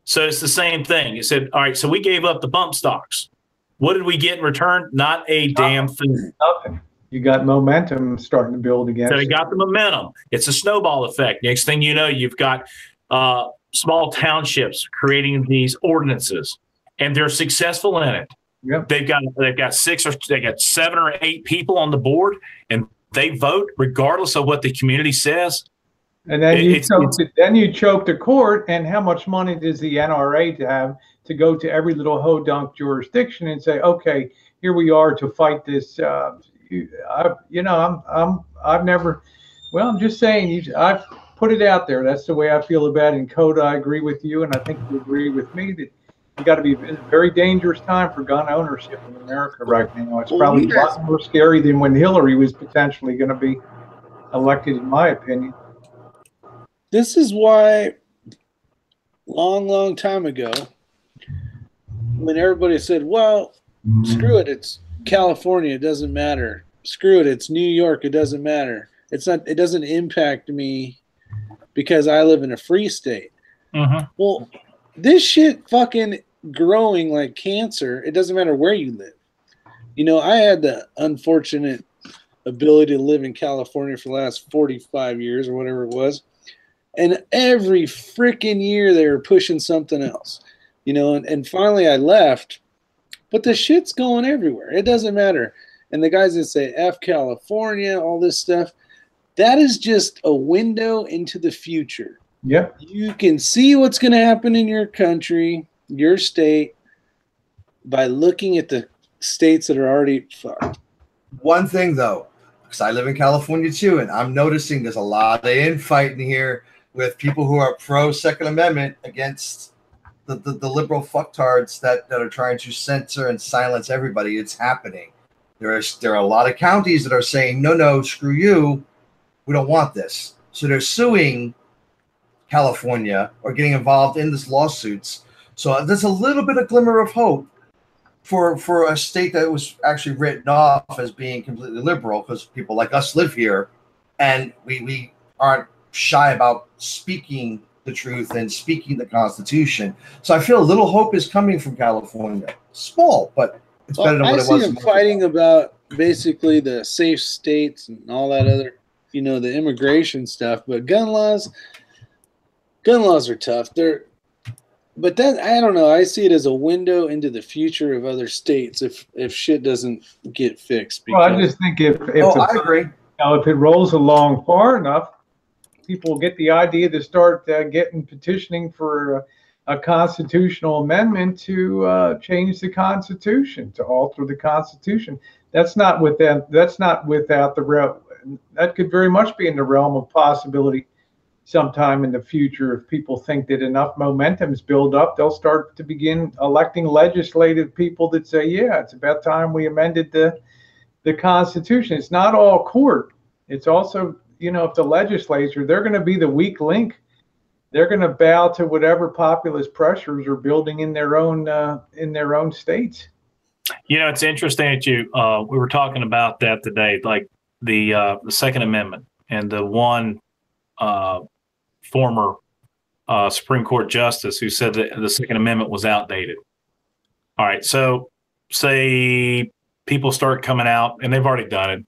[SPEAKER 3] So it's the same thing. You said, all right, so we gave up the bump stocks. What did we get in return? Not a damn thing.
[SPEAKER 6] Nothing. You got momentum starting to build again.
[SPEAKER 3] So they got the momentum. It's a snowball effect. Next thing you know, you've got small townships creating these ordinances, and they're successful in it.
[SPEAKER 6] Yep.
[SPEAKER 3] They've got 7 or 8 people on the board, and they vote regardless of what the community says.
[SPEAKER 6] And then you choke the court. And how much money does the NRA have to go to every little hodunk jurisdiction and say, okay, here we are to fight this? I'm just saying, I've put it out there. That's the way I feel about it. And Coda, I agree with you, and I think you agree with me that you got to be a very dangerous time for gun ownership in America right now. It's probably a lot more scary than when Hillary was potentially going to be elected, in my opinion.
[SPEAKER 4] This is why long time ago, when everybody said, well, screw it, it's California, it doesn't matter. Screw it, it's New York, it doesn't matter. It doesn't impact me because I live in a free state. Well, this shit fucking growing like cancer. It doesn't matter where you live. You know, I had the unfortunate ability to live in California for the last 45 years or whatever it was. And every freaking year they were pushing something else, you know, and finally I left, but the shit's going everywhere. It doesn't matter. And the guys that say F California, all this stuff, that is just a window into the future.
[SPEAKER 6] Yeah.
[SPEAKER 4] You can see what's going to happen in your country, your state, by looking at the states that are already fucked.
[SPEAKER 5] One thing, though, because I live in California too, and I'm noticing there's a lot of infighting here with people who are pro Second Amendment against the liberal fucktards that are trying to censor and silence everybody. It's happening. There are a lot of counties that are saying, no, screw you. We don't want this. So they're suing California or getting involved in this lawsuits. So there's a little bit of glimmer of hope for a state that was actually written off as being completely liberal, because people like us live here and we aren't shy about speaking the truth and speaking the Constitution. So I feel a little hope is coming from California. Small, but it's better than what it was.
[SPEAKER 4] I see them fighting about basically the safe states and all that other, the immigration stuff. But gun laws are tough. But that, I don't know. I see it as a window into the future of other states if shit doesn't get fixed.
[SPEAKER 6] Well, I just think if
[SPEAKER 5] I agree.
[SPEAKER 6] If it rolls along far enough, people get the idea to start getting petitioning for a constitutional amendment to change the Constitution, to alter the Constitution. That's not without the realm. That could very much be in the realm of possibility sometime in the future. If people think that enough momentum's built up, they'll start to begin electing legislative people that say, yeah, it's about time we amended the Constitution. It's not all court. It's also, if the legislature, they're going to be the weak link. They're going to bow to whatever populist pressures are building in their own states.
[SPEAKER 3] It's interesting that we were talking about that today, like the Second Amendment and the one former Supreme Court justice who said that the Second Amendment was outdated. All right, so say people start coming out, and they've already done it.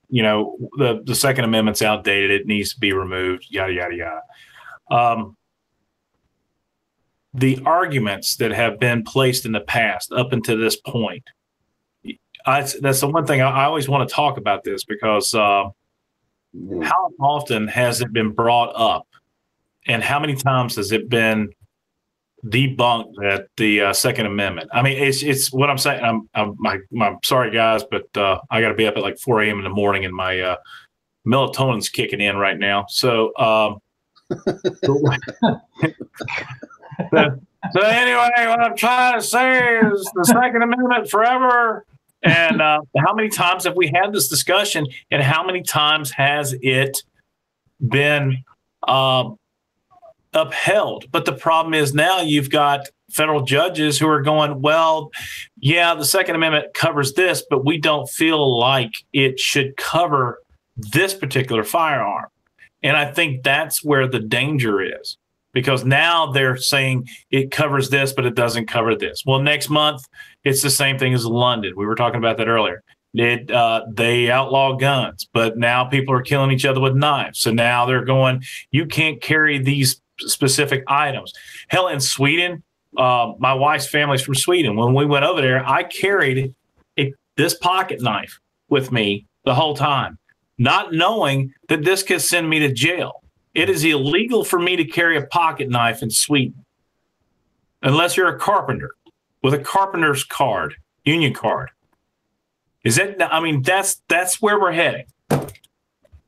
[SPEAKER 3] The Second Amendment's outdated; it needs to be removed. Yada yada yada. The arguments that have been placed in the past up until this point, that's the one thing I always want to talk about this, because how often has it been brought up, and how many times has it been debunked that the Second Amendment? I mean, it's what I'm saying. I'm sorry, guys, but I got to be up at like 4 a.m. in the morning, and my melatonin's kicking in right now. So, so anyway, what I'm trying to say is the Second Amendment forever. And how many times have we had this discussion, and how many times has it been upheld? But the problem is now you've got federal judges who are going, well, yeah, the Second Amendment covers this, but we don't feel like it should cover this particular firearm. And I think that's where the danger is, because now they're saying it covers this, but it doesn't cover this. Well, next month, it's the same thing as London. We were talking about that earlier. They outlaw guns, but now people are killing each other with knives. So now they're going, you can't carry these specific items. Hell, in Sweden, my wife's family's from Sweden. When we went over there, I carried this pocket knife with me the whole time, not knowing that this could send me to jail. It is illegal for me to carry a pocket knife in Sweden unless you're a carpenter with a carpenter's card, union card. That's where we're heading.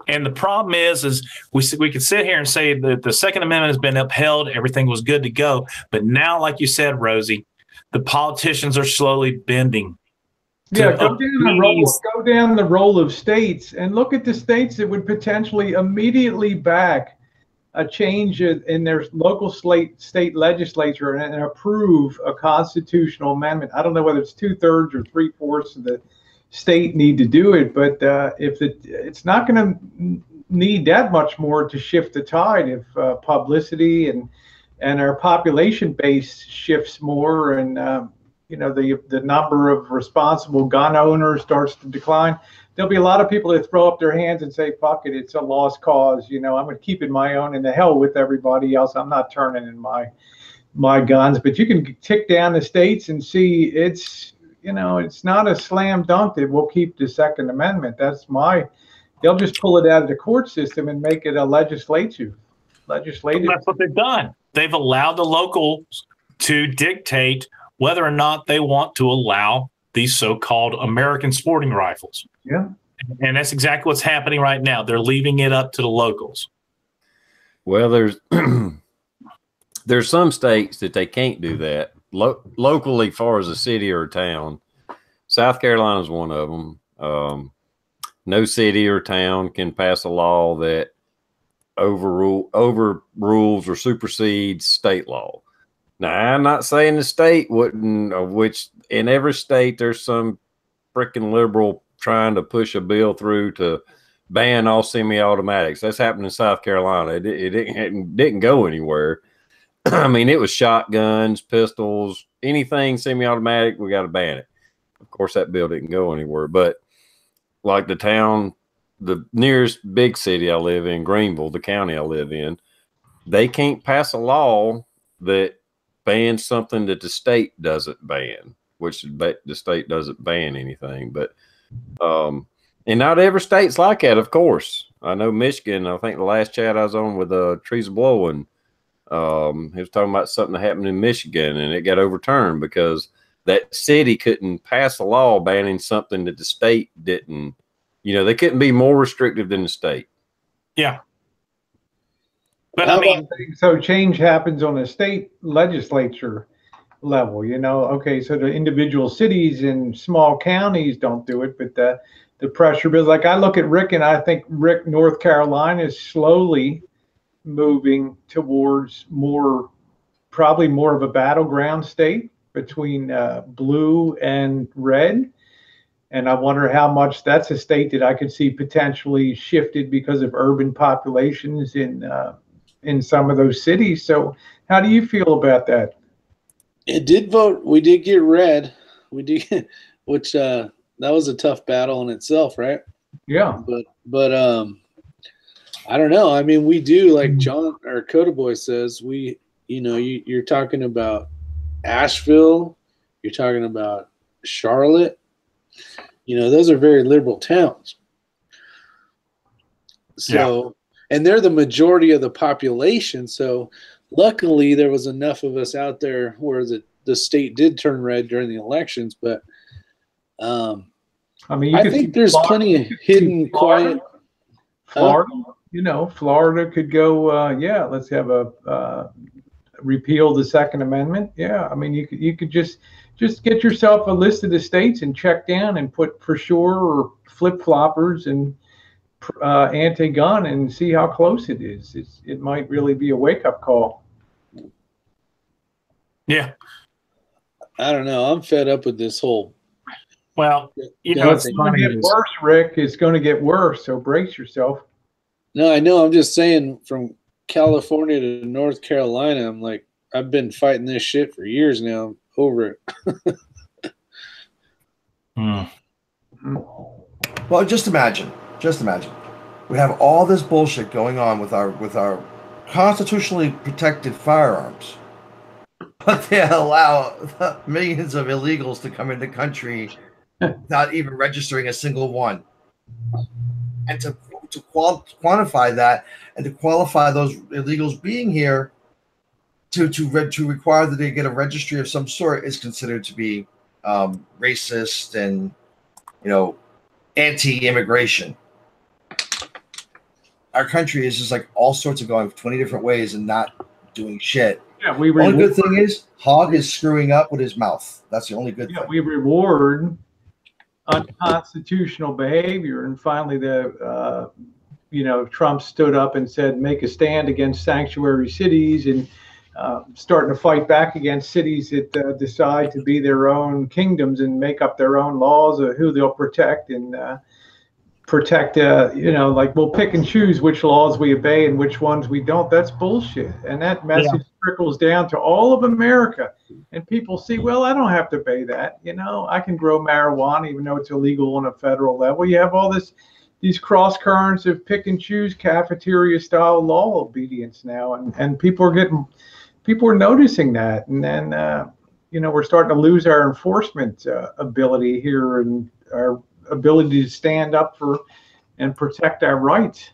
[SPEAKER 3] And the problem is we could sit here and say that the Second Amendment has been upheld, everything was good to go. But now, like you said, Rosie, the politicians are slowly bending.
[SPEAKER 6] Yeah, go down the roll of states and look at the states that would potentially immediately back a change in their local state legislature and approve a constitutional amendment. I don't know whether it's 2/3 or 3/4 of the state need to do it, but it's not going to need that much more to shift the tide if publicity and our population base shifts more, and the number of responsible gun owners starts to decline. There'll be a lot of people that throw up their hands and say, fuck it, it's a lost cause. I'm going to keep it my own, and the hell with everybody else. I'm not turning in my guns. But you can tick down the states and see it's not a slam dunk that we'll keep the Second Amendment. They'll just pull it out of the court system and make it a legislative. That's
[SPEAKER 3] what they've done. They've allowed the locals to dictate whether or not they want to allow these so-called American sporting rifles.
[SPEAKER 6] Yeah.
[SPEAKER 3] And that's exactly what's happening right now. They're leaving it up to the locals.
[SPEAKER 1] Well, there's some states that they can't do that locally, far as a city or a town. South Carolina is one of them. No city or town can pass a law that overrules or supersedes state law. Now, I'm not saying the state wouldn't, of which in every state there's some freaking liberal trying to push a bill through to ban all semi-automatics. That's happened in South Carolina. It didn't go anywhere. I mean, it was shotguns, pistols, anything semi-automatic, we got to ban it. Of course, that bill didn't go anywhere. But like the nearest big city I live in, Greenville, the county I live in, they can't pass a law that bans something that the state doesn't ban, which the state doesn't ban anything. But and not every state's like that, of course. I know Michigan, I think the last chat I was on with Trees Blowing, he was talking about something that happened in Michigan and it got overturned because that city couldn't pass a law banning something that the state didn't. You know, they couldn't be more restrictive than the state.
[SPEAKER 3] Yeah. But I mean,
[SPEAKER 6] so change happens on a state legislature level, you know. Okay, so the individual cities and small counties don't do it, but the pressure bills, like I look at Rick and I think North Carolina is slowly moving towards probably more of a battleground state between blue and red. And I wonder how much that's a state that I could see potentially shifted because of urban populations in some of those cities. So how do you feel about that?
[SPEAKER 4] It did vote. We did get red. We did, which that was a tough battle in itself, right?
[SPEAKER 6] Yeah.
[SPEAKER 4] But I don't know. I mean, we do, like John or Coda Boy says, you're talking about Asheville, you're talking about Charlotte. You know, those are very liberal towns. So, and they're the majority of the population. So luckily there was enough of us out there where the state did turn red during the elections. But I mean, I think there's plenty of hidden, quiet.
[SPEAKER 6] Florida, you know, Florida could go, let's have repeal the Second Amendment. Yeah, I mean, you could just get yourself a list of the states and check down and put for sure or flip-floppers and anti-gun and see how close it is. It might really be a wake-up call.
[SPEAKER 3] Yeah.
[SPEAKER 4] I don't know. I'm fed up with this whole.
[SPEAKER 3] Well,
[SPEAKER 6] you know, it's going to get worse, Rick. It's going to get worse, so brace yourself.
[SPEAKER 4] No, I know. I'm just saying from California to North Carolina, I'm like, I've been fighting this shit for years now. I'm over it.
[SPEAKER 5] Well, just imagine. We have all this bullshit going on with our constitutionally protected firearms, but they allow millions of illegals to come into the country without even registering a single one. And to quantify that and to qualify those illegals being here to require that they get a registry of some sort is considered to be racist and, you know, anti-immigration. Our country is just like all sorts of going 20 different ways and not doing shit.
[SPEAKER 6] Yeah,
[SPEAKER 5] the only good thing is Hogg is screwing up with his mouth. That's the only good thing.
[SPEAKER 6] We reward unconstitutional behavior, and finally Trump stood up and said make a stand against sanctuary cities and starting to fight back against cities that decide to be their own kingdoms and make up their own laws of who they'll protect and like we'll pick and choose which laws we obey and which ones we don't. That's bullshit. And that message trickles down to all of America. And people see, well, I don't have to obey that. You know, I can grow marijuana even though it's illegal on a federal level. You have all these cross currents of pick and choose cafeteria style law obedience now. And people are noticing that. And then, we're starting to lose our enforcement ability here and our ability to stand up for and protect our rights.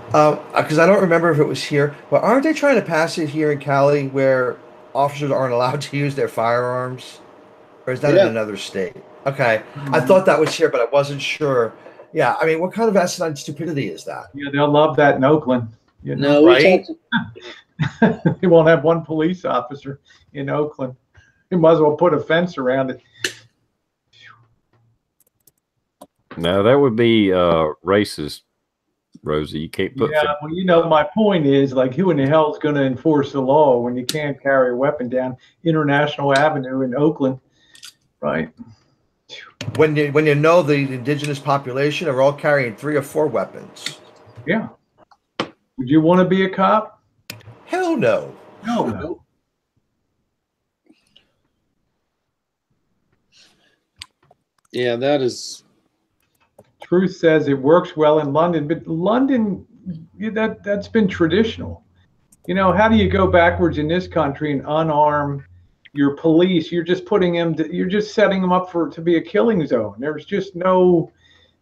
[SPEAKER 5] Because I don't remember if it was here, but aren't they trying to pass it here in Cali where officers aren't allowed to use their firearms? Or is that in another state? Okay. I thought that was here, but I wasn't sure. Yeah. I mean, what kind of asinine stupidity is that?
[SPEAKER 6] Yeah, they'll love that in Oakland. You know?
[SPEAKER 4] No, we
[SPEAKER 5] Right?
[SPEAKER 4] talked.
[SPEAKER 6] They won't have one police officer in Oakland. You might as well put a fence around it.
[SPEAKER 1] No, that would be racist, Rosie. You can't put.
[SPEAKER 6] Yeah, well, you know, my point is, like, who in the hell is going to enforce the law when you can't carry a weapon down International Avenue in Oakland, right?
[SPEAKER 5] When you know the indigenous population are all carrying 3 or 4 weapons.
[SPEAKER 6] Yeah. Would you want to be a cop?
[SPEAKER 5] Hell no.
[SPEAKER 6] No.
[SPEAKER 4] Yeah, that is.
[SPEAKER 6] Truth says it works well in London, but London, that's been traditional. You know, how do you go backwards in this country and unarm your police? You're just putting them, you're just setting them up to be a killing zone. There's just no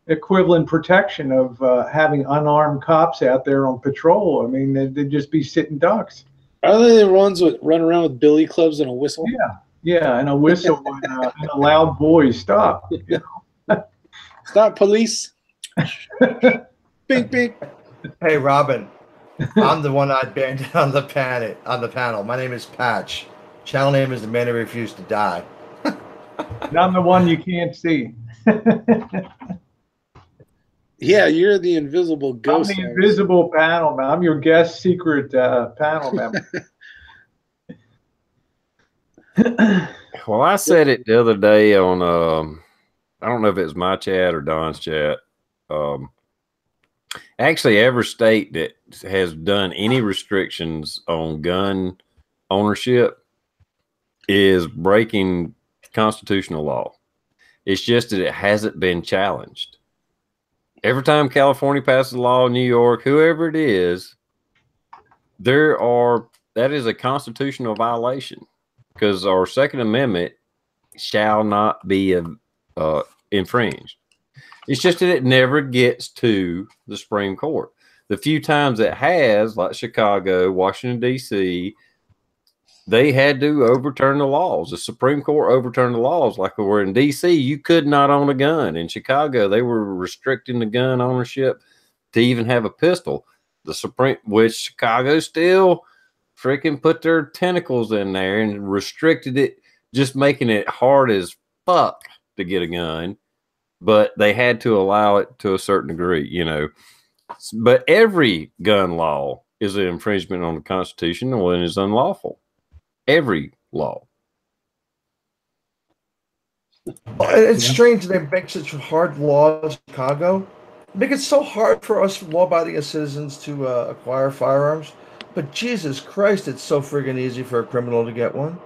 [SPEAKER 6] equivalent protection of having unarmed cops out there on patrol. I mean, they'd just be sitting ducks.
[SPEAKER 4] Are they the ones that run around with billy clubs and a whistle?
[SPEAKER 6] Yeah, and a whistle and a loud voice. Stop. You know?
[SPEAKER 4] Stop, police. Bink, bink.
[SPEAKER 5] Hey, Robin. I'm the one-eyed bandit on the panel. My name is Patch. Channel name is The Man Who Refused to Die.
[SPEAKER 6] And I'm the one you can't see.
[SPEAKER 4] Yeah, you're the invisible ghost.
[SPEAKER 6] I'm the invisible panel man. I'm your guest secret panel member.
[SPEAKER 1] Well, I said it the other day on I don't know if it was my chat or Don's chat. Actually, every state that has done any restrictions on gun ownership is breaking constitutional law. It's just that it hasn't been challenged. Every time California passes a law, New York, whoever it is, that is a constitutional violation because our Second Amendment shall not be infringed. It's just that it never gets to the Supreme Court. The few times it has, like Chicago, Washington, D.C., they had to overturn the laws. The Supreme Court overturned the laws. Like we were in D.C., you could not own a gun. In Chicago, they were restricting the gun ownership to even have a pistol. Which Chicago still freaking put their tentacles in there and restricted it, just making it hard as fuck to get a gun. But they had to allow it to a certain degree, you know. But every gun law is an infringement on the Constitution and is unlawful. Every law.
[SPEAKER 5] It's strange they make such hard laws in Chicago. Make it so hard for us law-abiding citizens to acquire firearms. But Jesus Christ, it's so friggin' easy for a criminal to get one.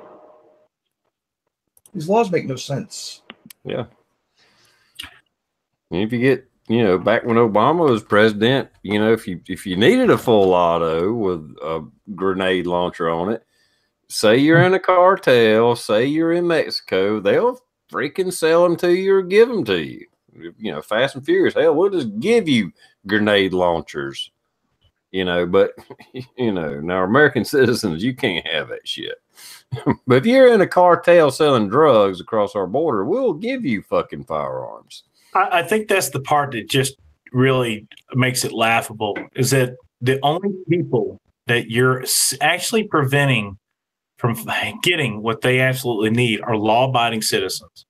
[SPEAKER 5] These laws make no sense.
[SPEAKER 1] Yeah. And if you get, you know, back when Obama was president, you know, if you needed a full auto with a grenade launcher on it, say you're in a cartel, say you're in Mexico, they'll freaking sell them to you or give them to you. You know, Fast and Furious, hell, we'll just give you grenade launchers. You know, but, you know, now American citizens, you can't have that shit. But if you're in a cartel selling drugs across our border, we'll give you fucking firearms.
[SPEAKER 3] I think that's the part that just really makes it laughable, is that the only people that you're actually preventing from getting what they absolutely need are law-abiding citizens.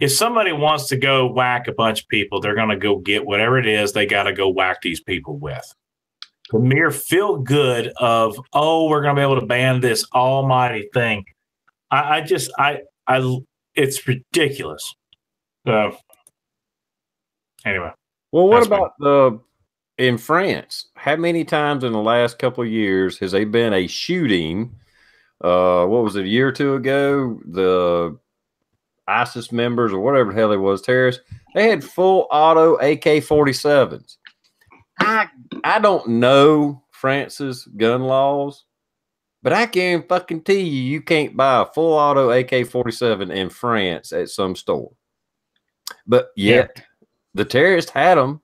[SPEAKER 3] If somebody wants to go whack a bunch of people, they're going to go get whatever it is they got to go whack these people with. The mere feel good of, oh, we're going to be able to ban this almighty thing. It's ridiculous. Anyway.
[SPEAKER 1] Well, what about in France? How many times in the last couple of years has there been a shooting? What was it, a year or two ago? The ISIS members or whatever the hell it was, terrorists, they had full auto AK-47s. I don't know France's gun laws, but I can fucking tell you can't buy a full auto AK-47 in France at some store. But yet the terrorists had them,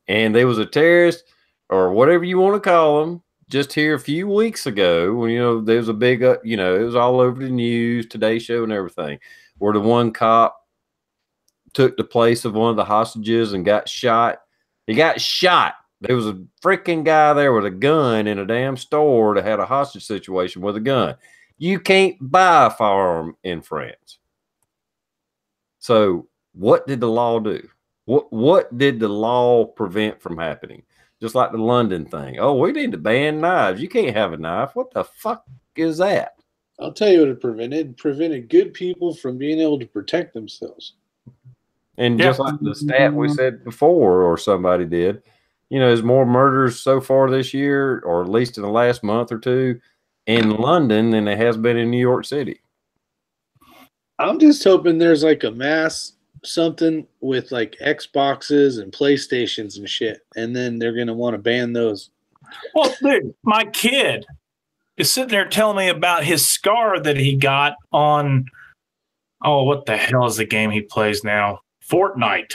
[SPEAKER 1] and there was a terrorist or whatever you want to call them just here a few weeks ago when, you know, there was a big, you know, it was all over the news, Today Show and everything, where the one cop took the place of one of the hostages and got shot. He got shot. There was a freaking guy there with a gun in a damn store that had a hostage situation with a gun. You can't buy a firearm in France. So what did the law do? What did the law prevent from happening? Just like the London thing. Oh, we need to ban knives. You can't have a knife. What the fuck is that?
[SPEAKER 4] I'll tell you what it prevented. It prevented good people from being able to protect themselves.
[SPEAKER 1] And just like the stat we said before, or somebody did, you know, there's more murders so far this year, or at least in the last month or two, in London than there has been in New York City.
[SPEAKER 4] I'm just hoping there's like a mass something with like Xboxes and PlayStations and shit, and then they're gonna want to ban those.
[SPEAKER 3] Well, dude, my kid is sitting there telling me about his scar that he got on, oh, what the hell is the game he plays now? Fortnite.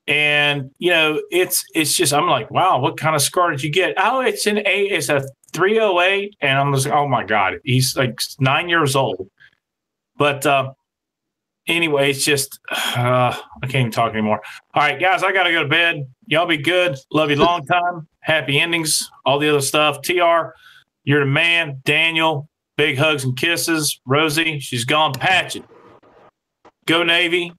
[SPEAKER 3] And you know, it's just, I'm like, wow, what kind of scar did you get? Oh, it's a 308, and I'm just, oh my god, he's like 9 years old. But anyway, it's just I can't even talk anymore. All right, guys, I gotta go to bed. Y'all be good. Love you long time. Happy endings. All the other stuff. TR, you're the man. Daniel, big hugs and kisses. Rosie, she's gone. Patch it. Go Navy.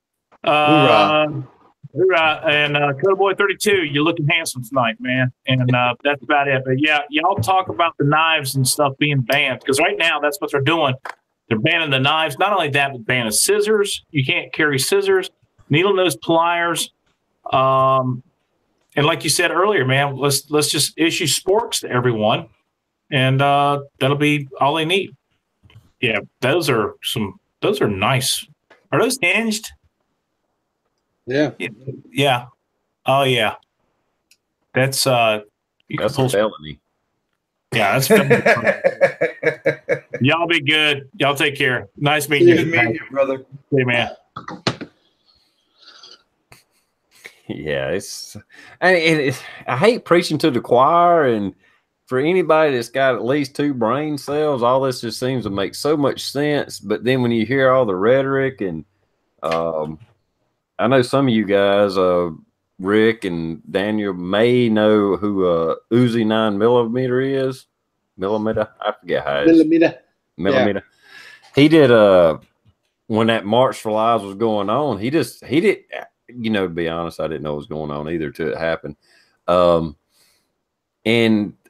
[SPEAKER 5] Hoorah.
[SPEAKER 3] Hoorah. And Code Boy 32, you're looking handsome tonight, man. And that's about it. But yeah, y'all talk about the knives and stuff being banned, because right now that's what they're doing. They're banning the knives. Not only that, but banning scissors. You can't carry scissors, needle nose pliers. And like you said earlier, man, let's just issue sporks to everyone, and that'll be all they need. Yeah, those are nice. Are those hinged?
[SPEAKER 4] Yeah.
[SPEAKER 3] Yeah. Oh yeah. That's
[SPEAKER 1] a felony.
[SPEAKER 3] Yeah, that's y'all be good. Y'all take care. Nice meeting you.
[SPEAKER 5] Meeting you, brother.
[SPEAKER 3] Hey, man.
[SPEAKER 1] Yeah, I hate preaching to the choir, and for anybody that's got at least 2 brain cells, all this just seems to make so much sense. But then when you hear all the rhetoric, and I know some of you guys, Rick and Daniel, may know who Uzi 9mm is. Millimeter, I forget how it is. Millimeter. Yeah. He did when that March for Lives was going on. He did. You know, to be honest, I didn't know what was going on either till it happened. And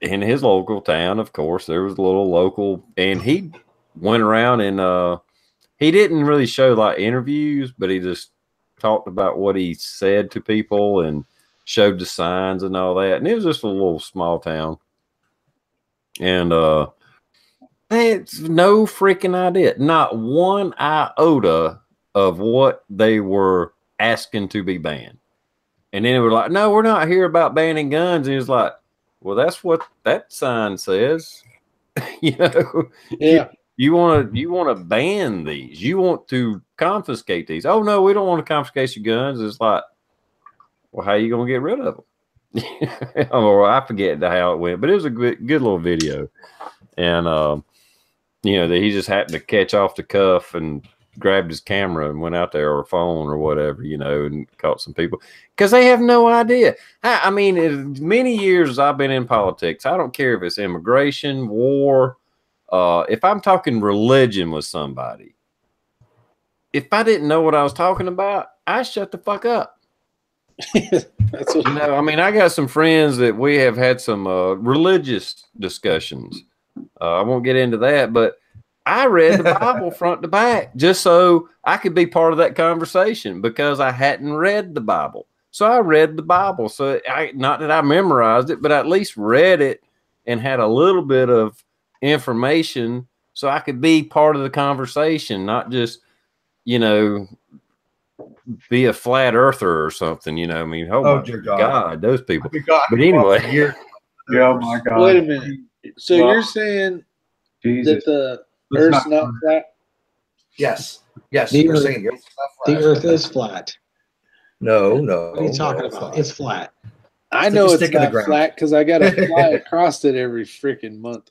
[SPEAKER 1] in his local town, of course, there was a little local, and he went around and he didn't really show like interviews, but he just talked about what he said to people and showed the signs and all that. And it was just a little small town. And it's no freaking idea, not one iota of what they were asking to be banned. And then they were like, no, we're not here about banning guns. And he was like, well, that's what that sign says. You know,
[SPEAKER 4] yeah.
[SPEAKER 1] You want to ban these. You want to confiscate these. Oh no, we don't want to confiscate your guns. It's like, well, how are you gonna get rid of them? Or I forget how it went, but it was a good little video. And you know, that he just happened to catch off the cuff and grabbed his camera and went out there, or phone or whatever, you know, and caught some people because they have no idea. I mean, as many years as I've been in politics, I don't care if it's immigration, war. If I'm talking religion with somebody, if I didn't know what I was talking about, I shut the fuck up.
[SPEAKER 4] That's what,
[SPEAKER 1] you know, I mean, I got some friends that we have had some religious discussions. I won't get into that, but I read the Bible front to back just so I could be part of that conversation, because I hadn't read the Bible. So I read the Bible. So not that I memorized it, but I at least read it and had a little bit of information so I could be part of the conversation, not just, you know, be a flat earther or something, you know. I mean, oh dear God, those people. But anyway,
[SPEAKER 6] oh my God.
[SPEAKER 4] Wait a minute. So you're saying that the Earth's not flat?
[SPEAKER 5] Yes. Yes.
[SPEAKER 2] The
[SPEAKER 5] We're
[SPEAKER 2] Earth,
[SPEAKER 5] saying
[SPEAKER 2] the Earth is flat.
[SPEAKER 5] No.
[SPEAKER 2] What are you talking about? It's flat.
[SPEAKER 4] I know it's not flat because I got to fly across it every freaking month.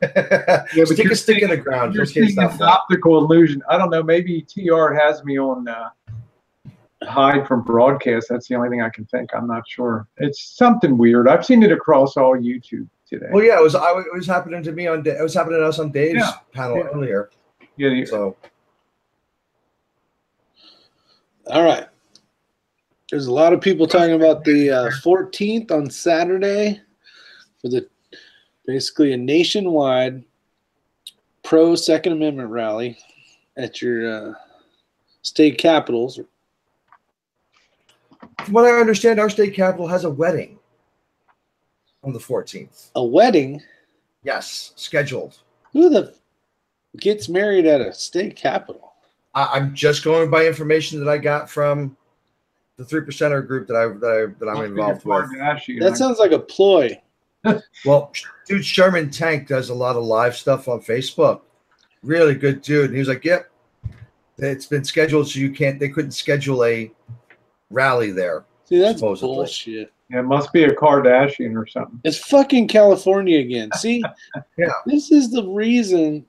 [SPEAKER 5] Yeah, but stick a stick in the ground.
[SPEAKER 6] You're seeing an optical illusion. I don't know. Maybe TR has me on hide from broadcast. That's the only thing I can think. I'm not sure. It's something weird. I've seen it across all YouTube today.
[SPEAKER 5] Well, yeah, it was happening to me it was happening to us on Dave's panel earlier.
[SPEAKER 6] Yeah.
[SPEAKER 5] So,
[SPEAKER 4] all right. There's a lot of people talking about the 14th on Saturday for basically a nationwide pro Second Amendment rally at your state capitals.
[SPEAKER 5] From what I understand, our state capital has a wedding on the 14th.
[SPEAKER 4] A wedding?
[SPEAKER 5] Yes, scheduled.
[SPEAKER 4] Who the gets married at a state capitol?
[SPEAKER 5] I'm just going by information that I got from the 3%er group that I'm involved with.
[SPEAKER 4] That sounds like a ploy.
[SPEAKER 5] Well, dude, Sherman Tank does a lot of live stuff on Facebook. Really good dude. And he was like, "Yep, it's been scheduled, so they couldn't schedule a rally there."
[SPEAKER 4] See, that's
[SPEAKER 5] supposedly.
[SPEAKER 4] bullshit.
[SPEAKER 6] Yeah, it must be a Kardashian or something.
[SPEAKER 4] It's fucking California again. See,
[SPEAKER 5] yeah,
[SPEAKER 4] this is the reason.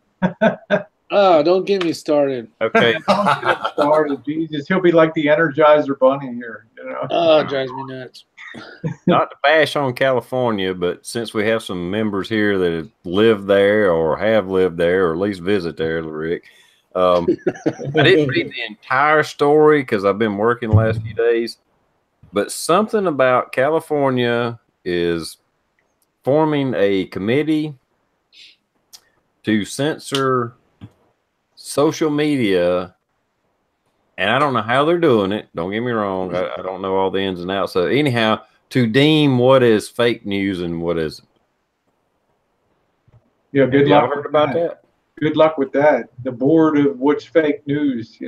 [SPEAKER 4] Oh, don't get me started.
[SPEAKER 1] Okay.
[SPEAKER 6] Don't get him started, Jesus. He'll be like the Energizer Bunny here. You know.
[SPEAKER 4] Oh, it drives me nuts.
[SPEAKER 1] Not to bash on California, but since we have some members here that have lived there or have lived there or at least visit there, Rick, I didn't read the entire story because I've been working the last few days, but something about California is forming a committee to censor social media, and I don't know how they're doing it. Don't get me wrong. I don't know all the ins and outs. So anyhow, to deem what is fake news and what isn't.
[SPEAKER 6] Yeah, good luck.
[SPEAKER 1] Heard about that?
[SPEAKER 6] Good luck with that. The board of what's fake news.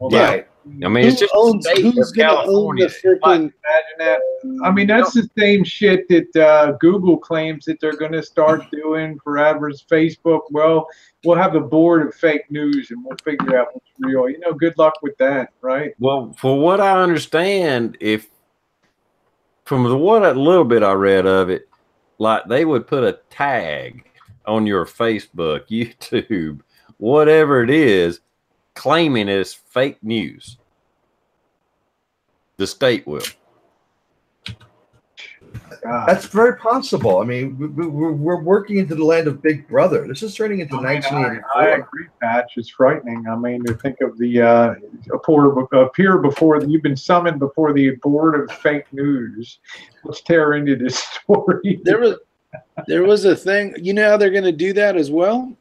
[SPEAKER 5] Right.
[SPEAKER 1] I mean, it's just
[SPEAKER 4] who's going to own the freaking?
[SPEAKER 6] Imagine that. I mean, that's the same shit that Google claims that they're going to start doing forever. Is Facebook. Well, we'll have the board of fake news, and we'll figure out what's real. You know, good luck with that, right?
[SPEAKER 1] Well, for what I understand, from what a little bit I read of it, like they would put a tag on your Facebook, YouTube, whatever it is, claiming it's fake news. The state will.
[SPEAKER 5] That's very possible. I mean, we're working into the land of Big Brother. This is turning into 1984.
[SPEAKER 6] I agree, Patch. It's frightening. I mean, to think of the appear before you've been summoned before the board of fake news. Let's tear into this story.
[SPEAKER 4] There was a thing. You know how they're going to do that as well?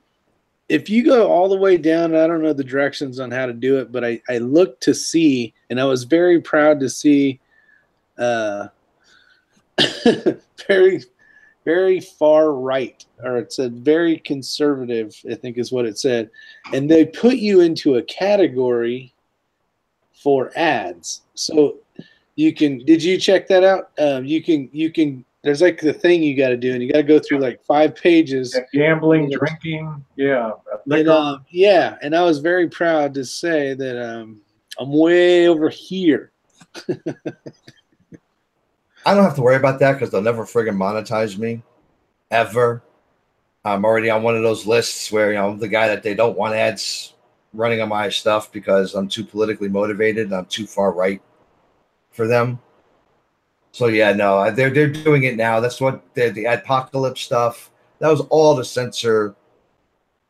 [SPEAKER 4] If you go all the way down, I don't know the directions on how to do it, but I looked to see, and I was very proud to see very, very far right, or it said very conservative, I think is what it said. And they put you into a category for ads. So you can, did you check that out? You can, there's like the thing you got to do, and you got to go through like 5 pages.
[SPEAKER 6] Gambling, drinking, yeah.
[SPEAKER 4] And, yeah, and I was very proud to say that I'm way over here.
[SPEAKER 5] I don't have to worry about that because they'll never friggin' monetize me, ever. I'm already on one of those lists where, I'm the guy that they don't want ads running on my stuff because I'm too politically motivated and I'm too far right for them. So yeah, no, they're doing it now. That's what the apocalypse stuff. That was all to censor,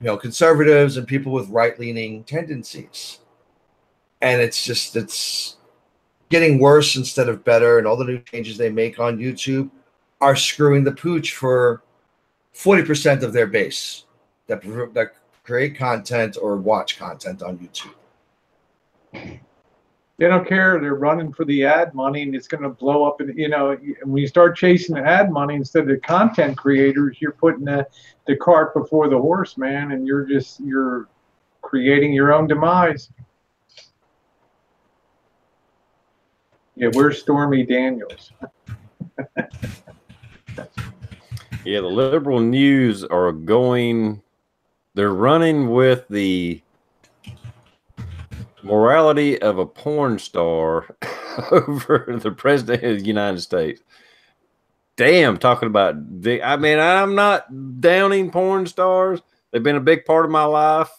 [SPEAKER 5] conservatives and people with right-leaning tendencies. And it's getting worse instead of better, and all the new changes they make on YouTube are screwing the pooch for 40% of their base that create content or watch content on YouTube.
[SPEAKER 6] They don't care. They're running for the ad money, and it's going to blow up. And when you start chasing the ad money instead of the content creators, you're putting the cart before the horse, man, and you're creating your own demise. Yeah, where's Stormy Daniels?
[SPEAKER 1] Yeah, the liberal news are they're running with the morality of a porn star over the president of the United States. Damn, talking about, I mean, I'm not downing porn stars. They've been a big part of my life.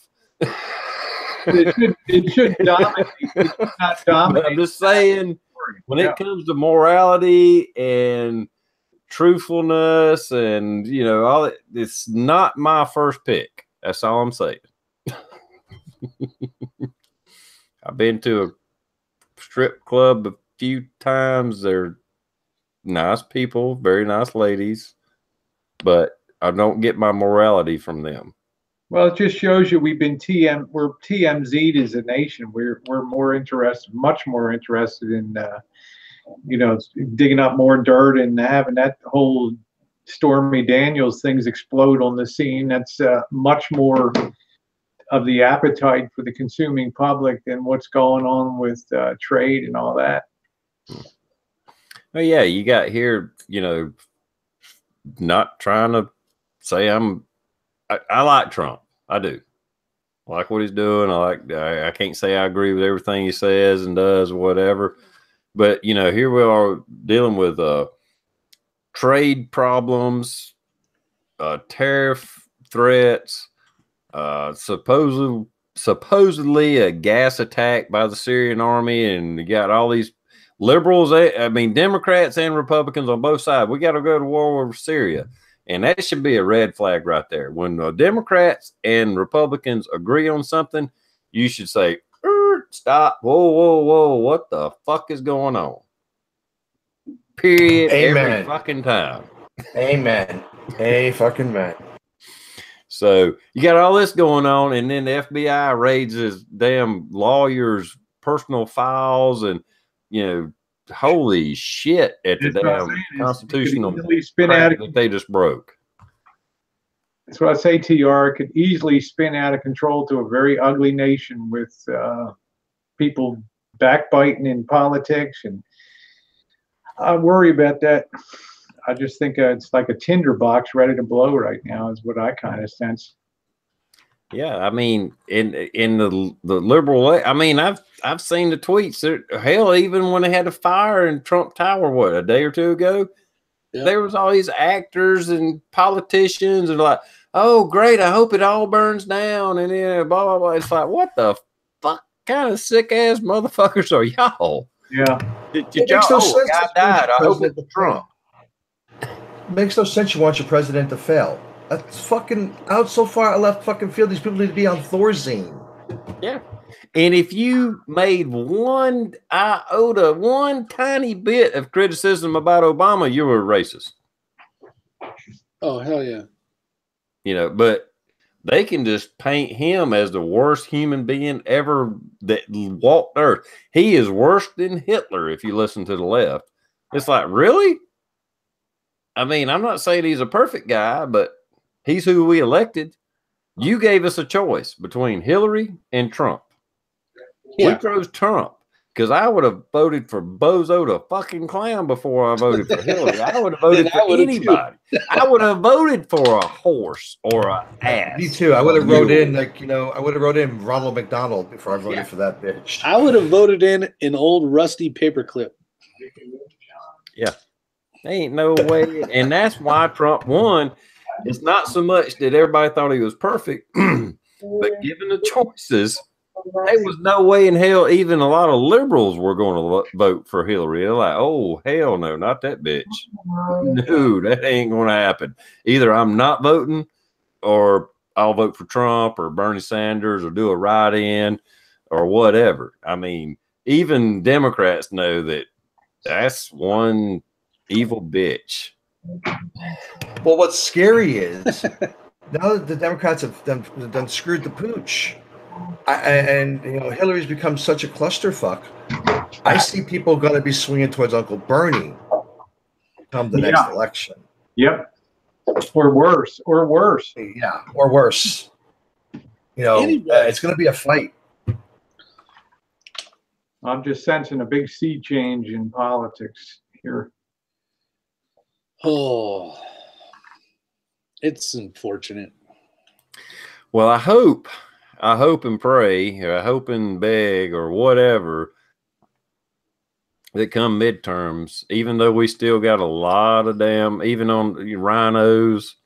[SPEAKER 6] It should dominate. It should not dominate.
[SPEAKER 1] But I'm just saying, when it comes to morality and truthfulness and, you know, all that, it's not my first pick. That's all I'm saying. I've been to a strip club a few times. They're nice people, very nice ladies, but I don't get my morality from them.
[SPEAKER 6] Well, it just shows you we're TMZ'd as a nation. We're more interested, much more interested in you know, digging up more dirt and having that whole Stormy Daniels things explode on the scene. That's much more of the appetite for the consuming public than what's going on with trade and all that.
[SPEAKER 1] Oh yeah, you got here, you know, not trying to say I like Trump. I do. I like what he's doing. I can't say I agree with everything he says and does or whatever. But, you know, here we are dealing with trade problems, tariff threats, supposedly a gas attack by the Syrian army, and you got all these liberals, I mean, Democrats and Republicans on both sides. We got to go to war with Syria. And that should be a red flag right there. When the Democrats and Republicans agree on something, you should say, stop. Whoa, whoa, whoa. What the fuck is going on? Period.
[SPEAKER 5] Amen.
[SPEAKER 1] Every fucking time.
[SPEAKER 5] Amen. A fucking man.
[SPEAKER 1] So you got all this going on, and then the FBI raids his damn lawyers' personal files, and, you know, holy shit at the damn constitutional crap that they just broke.
[SPEAKER 6] That's what I say, TR. It could easily spin out of control to a very ugly nation with people backbiting in politics, and I worry about that. I just think it's like a tinderbox ready to blow right now is what I kind of sense.
[SPEAKER 1] Yeah, I mean, in the liberal, I mean, I've seen the tweets. Hell, even when they had a fire in Trump Tower, what, a day or two ago, there was all these actors and politicians and like, oh great, I hope it all burns down, and then blah blah blah. It's like, what the fuck kind of sick ass motherfuckers are y'all?
[SPEAKER 6] Yeah,
[SPEAKER 1] did y'all? Guy died. I hope it's Trump.
[SPEAKER 5] Makes no sense. You want your president to fail. That's fucking out so far left fucking field. These people need to be on Thorazine.
[SPEAKER 1] Yeah. And if you made one iota, one tiny bit of criticism about Obama, you were a racist.
[SPEAKER 4] Oh, hell yeah.
[SPEAKER 1] You know, but they can just paint him as the worst human being ever that walked Earth. He is worse than Hitler if you listen to the left. It's like, really? I mean, I'm not saying he's a perfect guy, but he's who we elected. You gave us a choice between Hillary and Trump. Yeah. We chose Trump because I would have voted for Bozo the fucking clown before I voted for Hillary. I would have voted for anybody. I would have voted for a horse or an ass.
[SPEAKER 5] Me too. I would have wrote in, like, you know, I would have wrote in Ronald McDonald before I voted for that bitch.
[SPEAKER 4] I would have voted in an old rusty paperclip.
[SPEAKER 1] Yeah. Ain't no way. And that's why Trump won. It's not so much that everybody thought he was perfect, but given the choices, there was no way in hell even a lot of liberals were going to vote for Hillary. They're like, oh, hell no, not that bitch. No, that ain't going to happen. Either I'm not voting or I'll vote for Trump or Bernie Sanders or do a write-in or whatever. I mean, even Democrats know that that's one evil bitch.
[SPEAKER 5] Well, what's scary is now that the Democrats have done screwed the pooch, and you know Hillary's become such a clusterfuck. I see people going to be swinging towards Uncle Bernie come the next election.
[SPEAKER 6] Yep, or worse, or worse.
[SPEAKER 5] Yeah, or worse. You know, it's going to be a fight.
[SPEAKER 6] I'm just sensing a big sea change in politics here.
[SPEAKER 4] Oh, it's unfortunate.
[SPEAKER 1] Well, I hope and pray, or I hope and beg, or whatever, that come midterms, even though we still got a lot of damn, even on rhinos,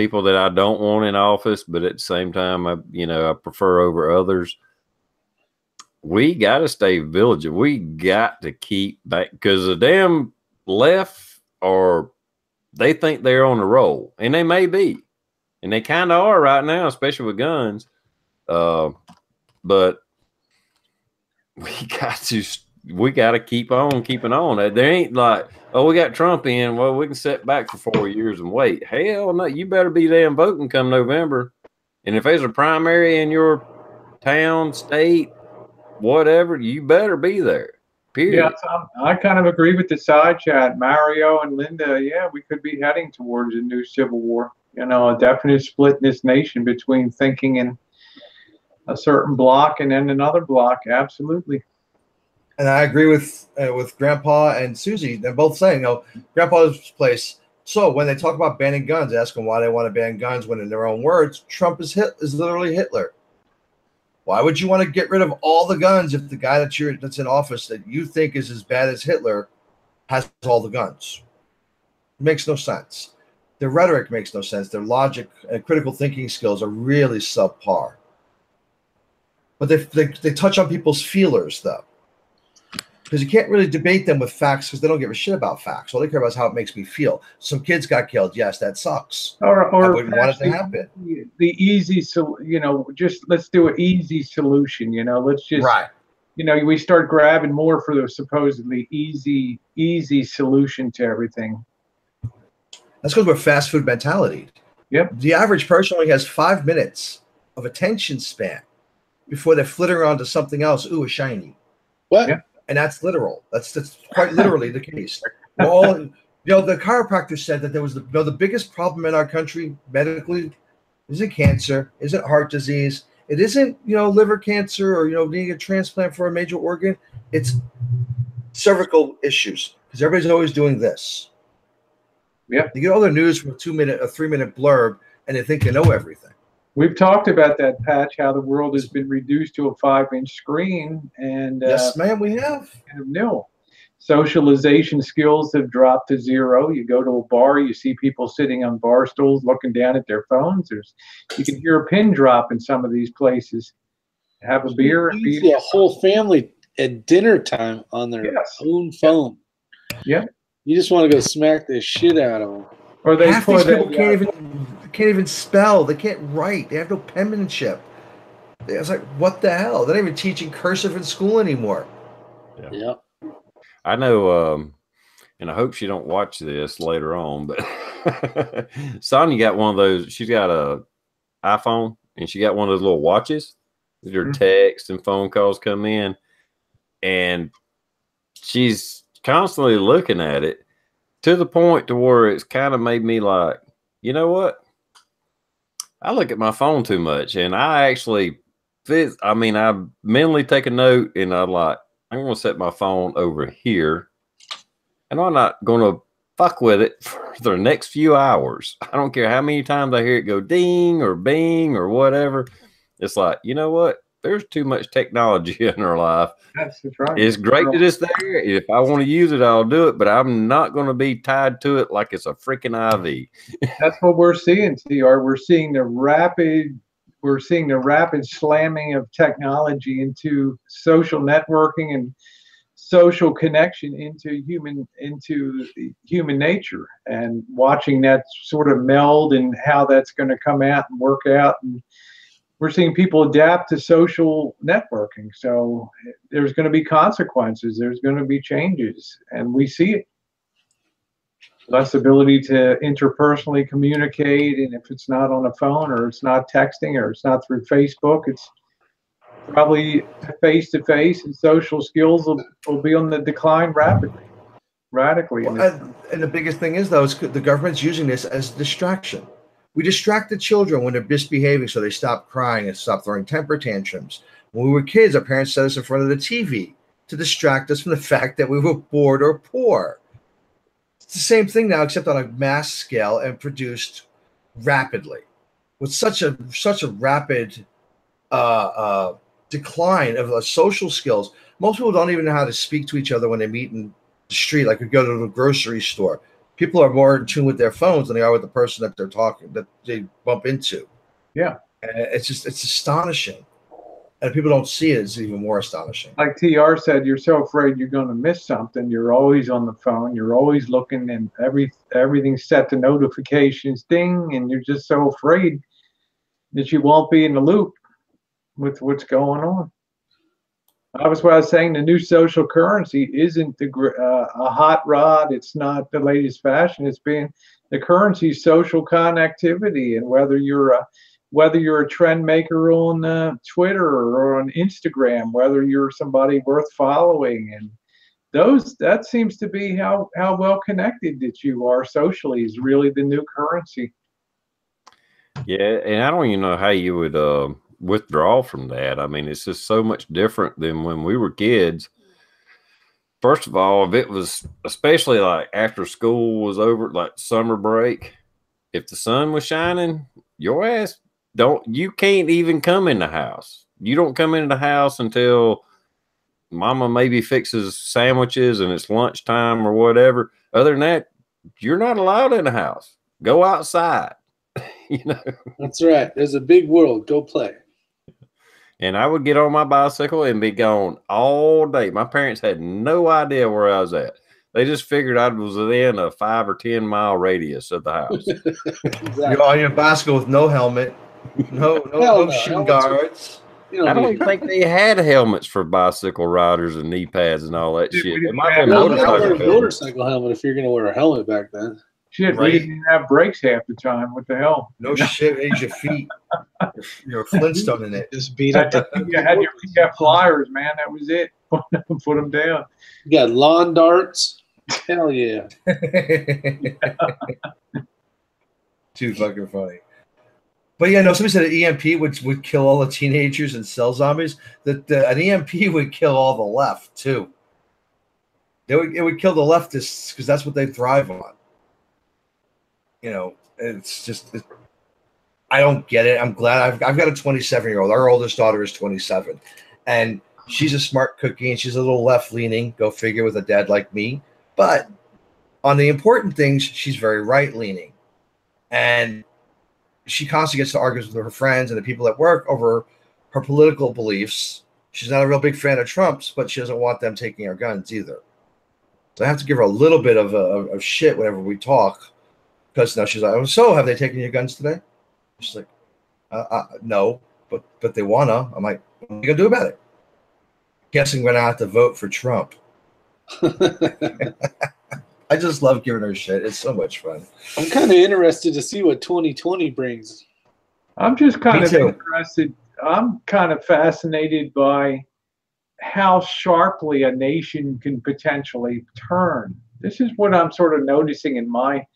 [SPEAKER 1] people that I don't want in office, but at the same time, I prefer over others. We got to stay vigilant. We got to keep back, because the damn left, or they think they're on the roll, and they may be, and they kind of are right now, especially with guns. But we got to keep on keeping on. There ain't like, oh, we got Trump in, well, we can sit back for 4 years and wait. Hell no, you better be damn voting come November. And if there's a primary in your town, state, whatever, you better be there. Period.
[SPEAKER 6] Yeah, I kind of agree with the side chat, Mario and Linda. Yeah, we could be heading towards a new civil war. A definite split in this nation between thinking in a certain block and then another block. Absolutely.
[SPEAKER 5] And I agree with Grandpa and Susie. They're both saying, Grandpa's place. So when they talk about banning guns, ask them why they want to ban guns, when in their own words, Trump is literally Hitler. Why would you want to get rid of all the guns if the guy that's in office that you think is as bad as Hitler has all the guns? It makes no sense. Their rhetoric makes no sense. Their logic and critical thinking skills are really subpar. But they touch on people's feelers, though. Because you can't really debate them with facts, because they don't give a shit about facts. All they care about is how it makes me feel. Some kids got killed. Yes, that sucks.
[SPEAKER 6] Or
[SPEAKER 5] I wouldn't want it to happen.
[SPEAKER 6] The easy, just let's do an easy solution. Let's just,
[SPEAKER 5] right.
[SPEAKER 6] We start grabbing more for the supposedly easy solution to everything.
[SPEAKER 5] That's because we're fast food mentality.
[SPEAKER 6] Yep.
[SPEAKER 5] The average person only has 5 minutes of attention span before they're flittering onto something else. Ooh, a shiny.
[SPEAKER 4] What?
[SPEAKER 6] Yeah.
[SPEAKER 5] And that's literal. That's quite literally the case. The chiropractor said that there was the biggest problem in our country medically isn't cancer, isn't heart disease, it isn't liver cancer or needing a transplant for a major organ. It's cervical issues, because everybody's always doing this.
[SPEAKER 6] Yeah,
[SPEAKER 5] you get all their news from a 3-minute blurb, and they think they know everything.
[SPEAKER 6] We've talked about that, Patch, how the world has been reduced to a 5-inch screen, and
[SPEAKER 5] yes, ma'am, we have.
[SPEAKER 6] No, socialization skills have dropped to zero. You go to a bar, you see people sitting on bar stools, looking down at their phones. You can hear a pin drop in some of these places. Have a beer.
[SPEAKER 4] You see a whole family at dinner time on their own phone.
[SPEAKER 6] Yeah,
[SPEAKER 4] you just want to go smack the shit out of them.
[SPEAKER 6] Or they
[SPEAKER 5] half these people can't even spell. They can't write. They have no penmanship. It's like, what the hell? They're not even teaching cursive in school anymore.
[SPEAKER 4] Yeah.
[SPEAKER 1] I know, and I hope she don't watch this later on, but Sonya got one of those. She's got a iPhone, and she got one of those little watches with your text and phone calls come in, and she's constantly looking at it, to the point to where it's kind of made me like, you know what? I look at my phone too much, and I mentally take a note, and I'm going to set my phone over here, and I'm not going to fuck with it for the next few hours. I don't care how many times I hear it go ding or bing or whatever. It's like, you know what? There's too much technology in our life.
[SPEAKER 6] That's right.
[SPEAKER 1] It's great that it's there. If I want to use it, I'll do it, but I'm not going to be tied to it like it's a freaking IV.
[SPEAKER 6] That's what we're seeing, TR. We're seeing the rapid slamming of technology into social networking and social connection into human nature, and watching that sort of meld and how that's going to come out and work out. And we're seeing people adapt to social networking. So there's going to be consequences. There's going to be changes, and we see it. Less ability to interpersonally communicate, and if it's not on a phone, or it's not texting, or it's not through Facebook, it's probably face-to-face, and social skills will be on the decline radically.
[SPEAKER 5] Well, and the biggest thing is, though, is the government's using this as distraction. We distract the children when they're misbehaving, so they stop crying and stop throwing temper tantrums. When we were kids, our parents set us in front of the TV to distract us from the fact that we were bored or poor. It's the same thing now, except on a mass scale and produced rapidly, with such a rapid decline of social skills. Most people don't even know how to speak to each other when they meet in the street, like we go to the grocery store. people are more in tune with their phones than they are with the person that they're talking, that they bump into.
[SPEAKER 6] Yeah.
[SPEAKER 5] And it's astonishing. And people don't see it. It's even more astonishing.
[SPEAKER 6] Like TR said, you're so afraid you're going to miss something. You're always on the phone. You're always looking, and everything's set to notifications, ding, and you're just so afraid that you won't be in the loop with what's going on. That was what I was saying. The new social currency isn't a hot rod. It's not the latest fashion. It's being the currency social connectivity, and whether you're a trend maker on Twitter or on Instagram, whether you're somebody worth following, and that seems to be how well connected that you are socially is really the new currency.
[SPEAKER 1] Yeah, and I don't even know how you would withdraw from that. I mean, it's just so much different than when we were kids. First of all, if it was, especially like after school was over, like summer break, if the sun was shining, your ass you can't even come in the house. You don't come into the house until mama maybe fixes sandwiches and it's lunchtime or whatever. Other than that, you're not allowed in the house. Go outside. You know,
[SPEAKER 4] That's right. There's a big world. Go play.
[SPEAKER 1] and I would get on my bicycle and be gone all day. My parents had no idea where I was at. They just figured I was within a 5 or 10 mile radius of the house.
[SPEAKER 4] Exactly.
[SPEAKER 5] You're on your bicycle with no helmet, no shin guards.
[SPEAKER 1] I don't even think they had helmets for bicycle riders and knee pads and all that shit. They might have
[SPEAKER 4] motorcycle helmet if you're going to wear a helmet back then.
[SPEAKER 6] Shit, right. We didn't even have brakes half the time. What the hell?
[SPEAKER 5] No shit, ain't your feet. You're a Flintstone in it.
[SPEAKER 2] Just beat up.
[SPEAKER 6] You had your flyers, man. That was it. Put them down.
[SPEAKER 4] You got lawn darts. Hell yeah.
[SPEAKER 5] Too fucking funny. But yeah, no, somebody said an EMP would kill all the teenagers and cell zombies. That an EMP would kill all the left too. It would kill the leftists because that's what they thrive on. You know, it's just I don't get it. I'm glad I've got a 27-year-old. Our oldest daughter is 27, and she's a smart cookie and she's a little left leaning. Go figure with a dad like me. But on the important things, she's very right leaning, and she constantly gets to argue with her friends and the people at work over her political beliefs. She's not a real big fan of Trump's, but she doesn't want them taking our guns either. So I have to give her a little bit of shit whenever we talk, because now she's like, "Oh, so have they taken your guns today?" She's like, "No, but they wanna." I'm like, "What are you gonna do about it?" Guessing we're gonna have to vote for Trump. I just love giving her shit. It's so much fun.
[SPEAKER 4] I'm kind of interested to see what 2020 brings.
[SPEAKER 6] I'm just kind of interested. I'm kind of fascinated by how sharply a nation can potentially turn. This is what I'm sort of noticing in my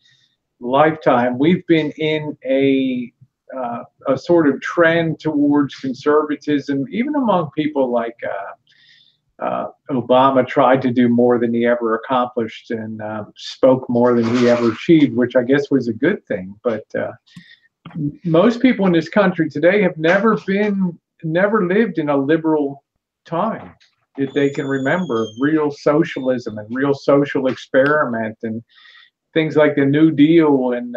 [SPEAKER 6] lifetime. We've been in a sort of trend towards conservatism, even among people like Obama tried to do more than he ever accomplished and spoke more than he ever achieved, which I guess was a good thing. But most people in this country today have never lived in a liberal time that they can remember, real socialism and real social experiment and things like the New Deal and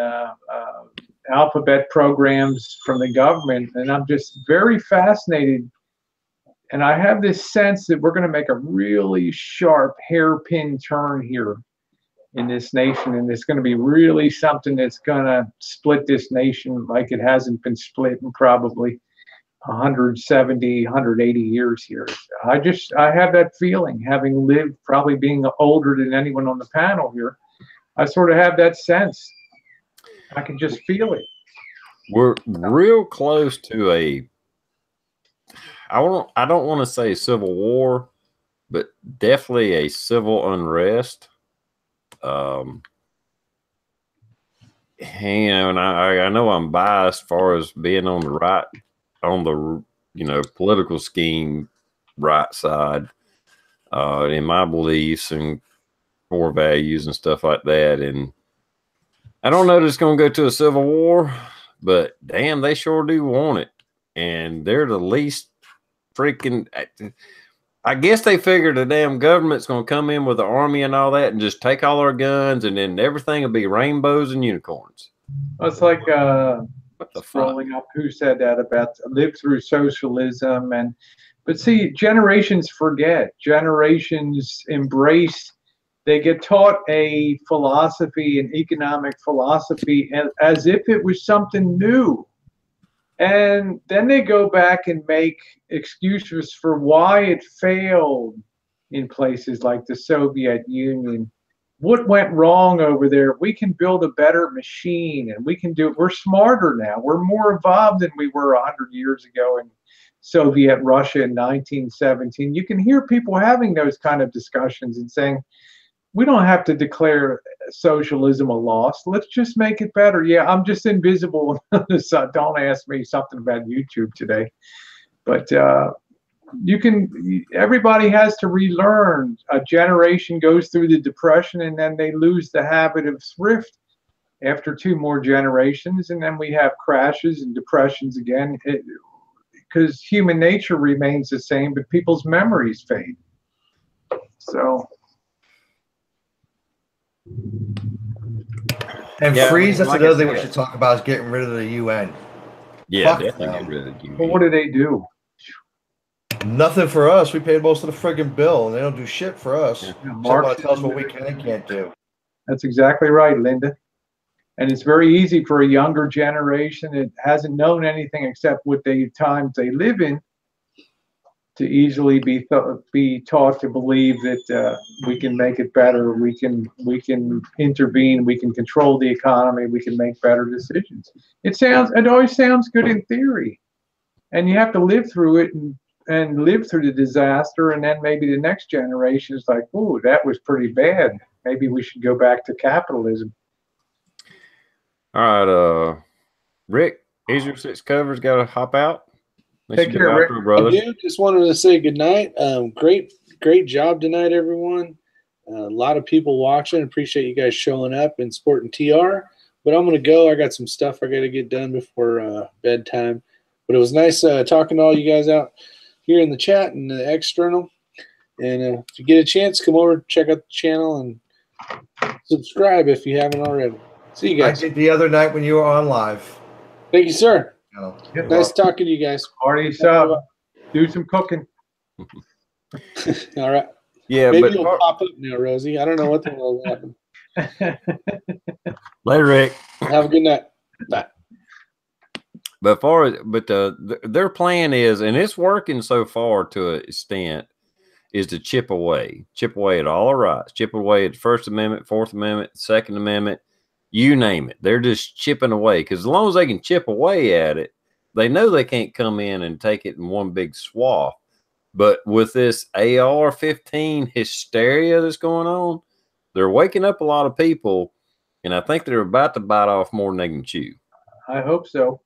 [SPEAKER 6] alphabet programs from the government. And I'm just very fascinated. And I have this sense that we're going to make a really sharp hairpin turn here in this nation. And it's going to be really something that's going to split this nation like it hasn't been split in probably 170, 180 years here. I have that feeling, having lived, probably being older than anyone on the panel here. I sort of have that sense. I can just feel it.
[SPEAKER 1] We're real close to I don't want to say civil war, but definitely a civil unrest. And I know I'm biased as far as being on the right, on the political scheme right side, in my beliefs and core values and stuff like that. And I don't know that it's going to go to a civil war, but damn, they sure do want it. And they're the least freaking. I guess they figured the damn government's going to come in with the army and all that and just take all our guns, and then everything will be rainbows and unicorns.
[SPEAKER 6] Well, it's like
[SPEAKER 1] What the fuck?
[SPEAKER 6] scrolling up. Who said that about live through socialism? And but see, generations forget. Generations embrace. They get taught a philosophy, an economic philosophy, as if it was something new. And then they go back and make excuses for why it failed in places like the Soviet Union. What went wrong over there? We can build a better machine, and we can do it. We're smarter now. We're more evolved than we were 100 years ago in Soviet Russia in 1917. You can hear people having those kind of discussions and saying, we don't have to declare socialism a loss. Let's just make it better. Yeah, I'm just invisible. So don't ask me something about YouTube today. But everybody has to relearn. A generation goes through the depression, and then they lose the habit of thrift after 2 more generations. And then we have crashes and depressions again, because human nature remains the same, but people's memories fade. So.
[SPEAKER 5] And
[SPEAKER 1] Yeah,
[SPEAKER 5] freeze, that's
[SPEAKER 1] like
[SPEAKER 5] another
[SPEAKER 1] I
[SPEAKER 5] thing we
[SPEAKER 1] said.
[SPEAKER 5] should talk about, is getting rid of the UN.
[SPEAKER 1] Yeah,
[SPEAKER 5] Fuck
[SPEAKER 1] definitely
[SPEAKER 5] them.
[SPEAKER 1] get rid of the
[SPEAKER 6] Well,
[SPEAKER 1] UN.
[SPEAKER 6] what do they do?
[SPEAKER 5] Nothing for us. We paid most of the friggin' bill, and they don't do shit for us.
[SPEAKER 1] Yeah.
[SPEAKER 5] Except want to tell us what we can and can't do.
[SPEAKER 6] That's exactly right, Linda. And it's very easy for a younger generation that hasn't known anything except what times they live in to easily be taught to believe that we can make it better, we can intervene, we can control the economy, we can make better decisions. It always sounds good in theory, and you have to live through it and live through the disaster, and then maybe the next generation is like, "Ooh, that was pretty bad. Maybe we should go back to capitalism."
[SPEAKER 1] All right, Rick, is your 6 covers got to hop out?
[SPEAKER 6] Take care, Rick.
[SPEAKER 1] Brother.
[SPEAKER 4] I do. Just wanted to say good night. Great job tonight, everyone. A lot of people watching. Appreciate you guys showing up and supporting TR. But I'm going to go. I got some stuff I got to get done before bedtime. But it was nice talking to all you guys out here in the chat and the external. And if you get a chance, come over, check out the channel, and subscribe if you haven't already. See you guys.
[SPEAKER 5] I did the other night when you were on live.
[SPEAKER 4] Thank you, sir.
[SPEAKER 5] You know,
[SPEAKER 4] Nice talking to you guys.
[SPEAKER 6] Party's up. Do some cooking.
[SPEAKER 4] All right.
[SPEAKER 1] Yeah,
[SPEAKER 4] Maybe
[SPEAKER 1] but
[SPEAKER 4] you'll pop up now, Rosie. I don't know what the hell happened.
[SPEAKER 1] later, Rick.
[SPEAKER 4] Have a good night. Bye.
[SPEAKER 1] But their plan is, and it's working so far to an extent, is to chip away at all our rights, chip away at the First Amendment, Fourth Amendment, Second Amendment, you name it. They're just chipping away, because as long as they can chip away at it, they know they can't come in and take it in one big swath. But with this AR-15 hysteria that's going on, they're waking up a lot of people, and I think they're about to bite off more than they can chew.
[SPEAKER 6] I hope so.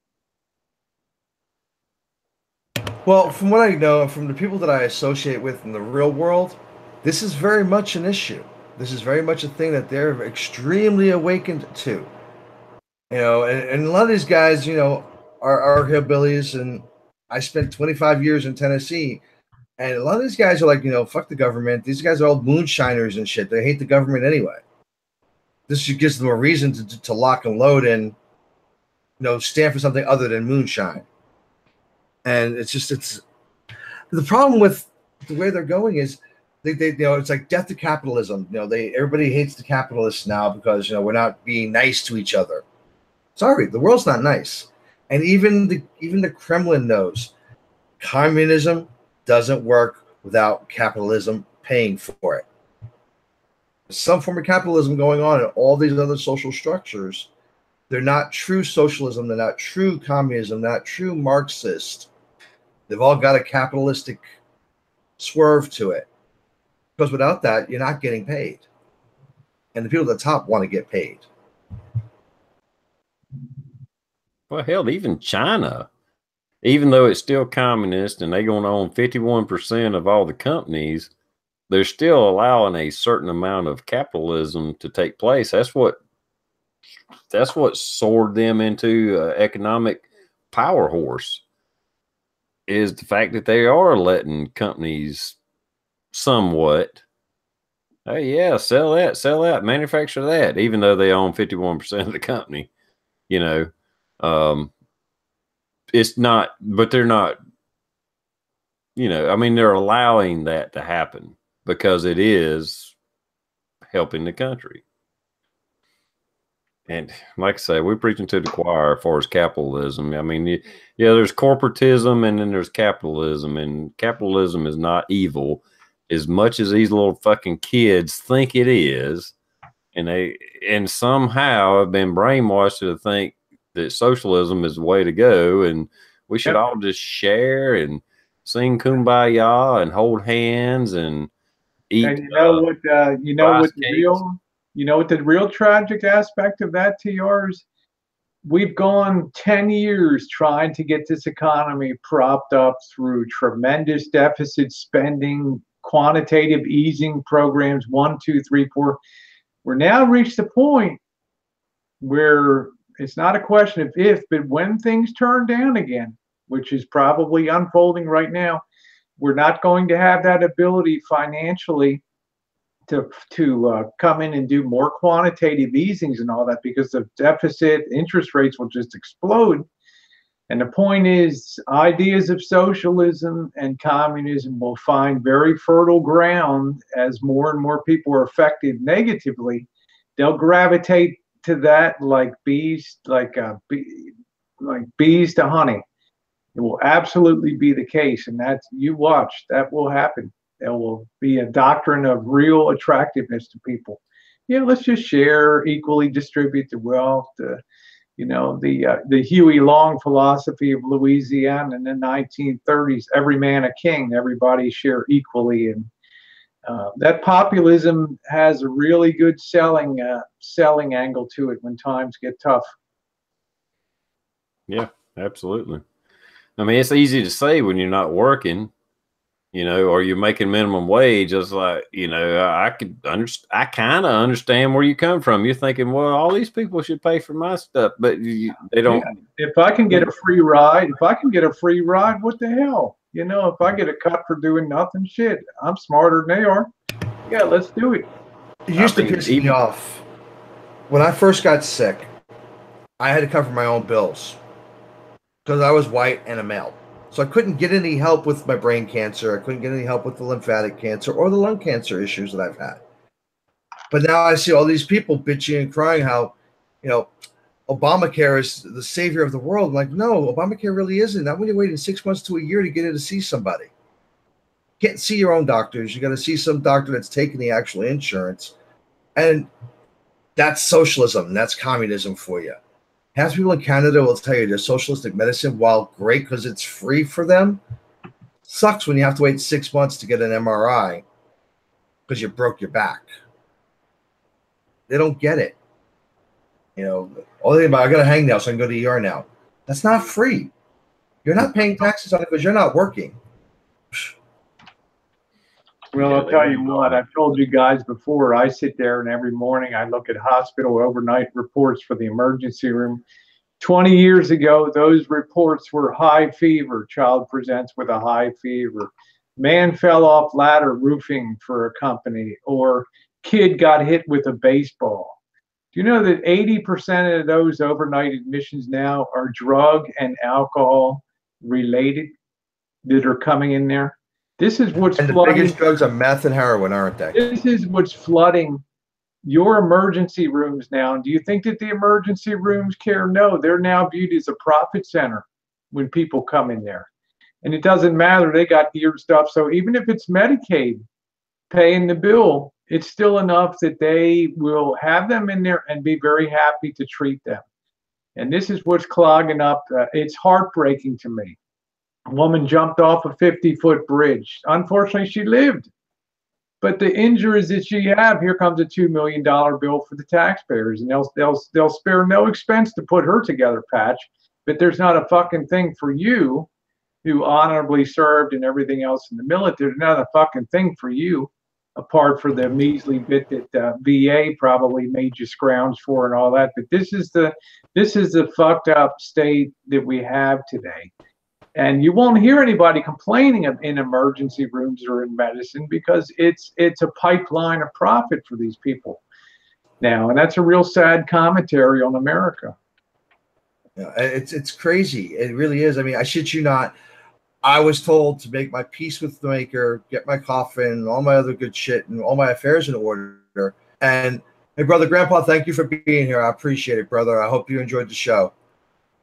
[SPEAKER 5] well, from what I know, from the people that I associate with in the real world, this is very much an issue. This is very much a thing that they're extremely awakened to. You know, and a lot of these guys, you know, are hillbillies, and I spent 25 years in Tennessee, and a lot of these guys are like, you know, fuck the government. These guys are all moonshiners and shit. They hate the government anyway. This just gives them a reason to lock and load and, you know, stand for something other than moonshine. And it's the problem with the way they're going is they you know, it's like death to capitalism. You know, everybody hates the capitalists now because, you know, we're not being nice to each other. Sorry, the world's not nice. And even the Kremlin knows communism doesn't work without capitalism paying for it. There's some form of capitalism going on in all these other social structures. They're not true socialism. They're not true communism. They're not true Marxist. They've all got a capitalistic swerve to it. Because without that, you're not getting paid. And the people at the top want to get paid.
[SPEAKER 1] Well, hell, even China, even though it's still communist and they're going to own 51% of all the companies, they're still allowing a certain amount of capitalism to take place. That's what soared them into economic power horse, is the fact that they are letting companies somewhat. Hey, yeah, sell that, manufacture that, even though they own 51% of the company. You know, it's not, but they're not, you know, I mean, they're allowing that to happen because it is helping the country. And like I say, we're preaching to the choir as far as capitalism. I mean, yeah, there's corporatism and then there's capitalism, and capitalism is not evil as much as these little fucking kids think it is. And somehow have been brainwashed to think that socialism is the way to go, and we should all just share and sing kumbaya and hold hands and eat.
[SPEAKER 6] And you know what the real tragic aspect of that, TR, is we've gone 10 years trying to get this economy propped up through tremendous deficit spending, quantitative easing programs, 1, 2, 3, 4. We're now reached the point where it's not a question of if, but when things turn down again, which is probably unfolding right now, we're not going to have that ability financially to come in and do more quantitative easings and all that, because the deficit interest rates will just explode. And the point is, ideas of socialism and communism will find very fertile ground as more and more people are affected negatively. They'll gravitate to that like bees, like bees to honey. It will absolutely be the case, and that's, you watch, that will happen. There will be a doctrine of real attractiveness to people. Yeah, let's just share, equally distribute the wealth. The Huey Long philosophy of Louisiana in the 1930s: every man a king, everybody share equally. And that populism has a really good selling angle to it when times get tough.
[SPEAKER 1] Yeah, absolutely. I mean, it's easy to say when you're not working, you know, or you're making minimum wage. Just like, you know, I kind of understand where you come from. You're thinking, well, all these people should pay for my stuff, but they don't.
[SPEAKER 6] Yeah. If I can get a free ride, what the hell? You know, if I get a cut for doing nothing, shit, I'm smarter than they are. Yeah, let's do it.
[SPEAKER 5] It used to piss me off. When I first got sick, I had to cover my own bills because I was white and a male. So I couldn't get any help with my brain cancer. I couldn't get any help with the lymphatic cancer or the lung cancer issues that I've had. But now I see all these people bitching and crying how, you know, Obamacare is the savior of the world. I'm like, no, Obamacare really isn't. Not when you're waiting 6 months to a year to get in to see somebody. You can't see your own doctors. You got to see some doctor that's taking the actual insurance. And that's socialism. That's communism for you. Half people in Canada will tell you their socialistic medicine, while great because it's free for them, sucks when you have to wait 6 months to get an MRI because you broke your back. They don't get it. You know, all they about, I got a hangnail, so I can go to the ER now. That's not free. You're not paying taxes on it because you're not working.
[SPEAKER 6] Well, I'll tell you what, I've told you guys before, I sit there and every morning I look at hospital overnight reports for the emergency room. 20 years ago, those reports were high fever. Child presents with a high fever. Man fell off ladder roofing for a company, or kid got hit with a baseball. Do you know that 80% of those overnight admissions now are drug and alcohol related that are coming in there? This is what's
[SPEAKER 5] flooding. The biggest drugs are meth and heroin, aren't they?
[SPEAKER 6] This is what's flooding your emergency rooms now. And do you think that the emergency rooms care? No, they're now viewed as a profit center when people come in there. And it doesn't matter. They got weird stuff. So even if it's Medicaid paying the bill, it's still enough that they will have them in there and be very happy to treat them. And this is what's clogging up. It's heartbreaking to me. A woman jumped off a 50-foot bridge. Unfortunately, she lived. But the injuries that she had, here comes a $2 million bill for the taxpayers. And they'll spare no expense to put her together, Patch. But there's not a fucking thing for you who honorably served and everything else in the military. There's not a fucking thing for you, apart from the measly bit that VA probably made you scrounge for and all that. But this is the fucked up state that we have today. And you won't hear anybody complaining in emergency rooms or in medicine because it's a pipeline of profit for these people now. And that's a real sad commentary on America.
[SPEAKER 5] Yeah, it's crazy. It really is. I mean, I shit you not. I was told to make my peace with the maker, get my coffin, all my other good shit, and all my affairs in order. And hey, brother, grandpa, thank you for being here. I appreciate it, brother. I hope you enjoyed the show.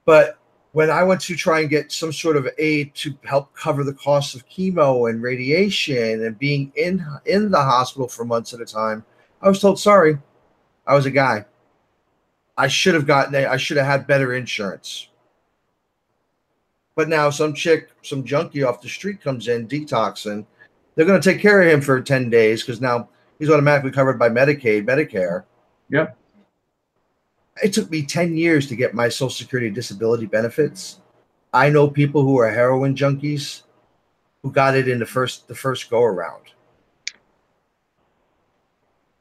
[SPEAKER 5] But when I went to try and get some sort of aid to help cover the costs of chemo and radiation and being in the hospital for months at a time, I was told, sorry, I was a guy. I should have had better insurance. But now some chick, some junkie off the street comes in, detoxing. They're going to take care of him for 10 days because now he's automatically covered by Medicaid, Medicare.
[SPEAKER 6] Yep.
[SPEAKER 5] It took me 10 years to get my Social Security disability benefits. I know people who are heroin junkies who got it in the first go around.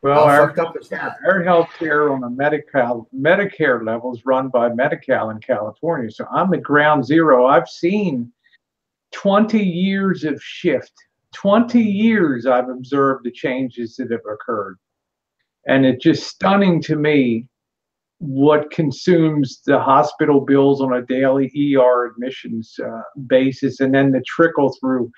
[SPEAKER 6] Well, our healthcare on the Medicare level is run by Medi-Cal in California. So I'm at ground zero. I've seen 20 years of shift. 20 years I've observed the changes that have occurred. And it's just stunning to me what consumes the hospital bills on a daily ER admissions basis, and then the trickle through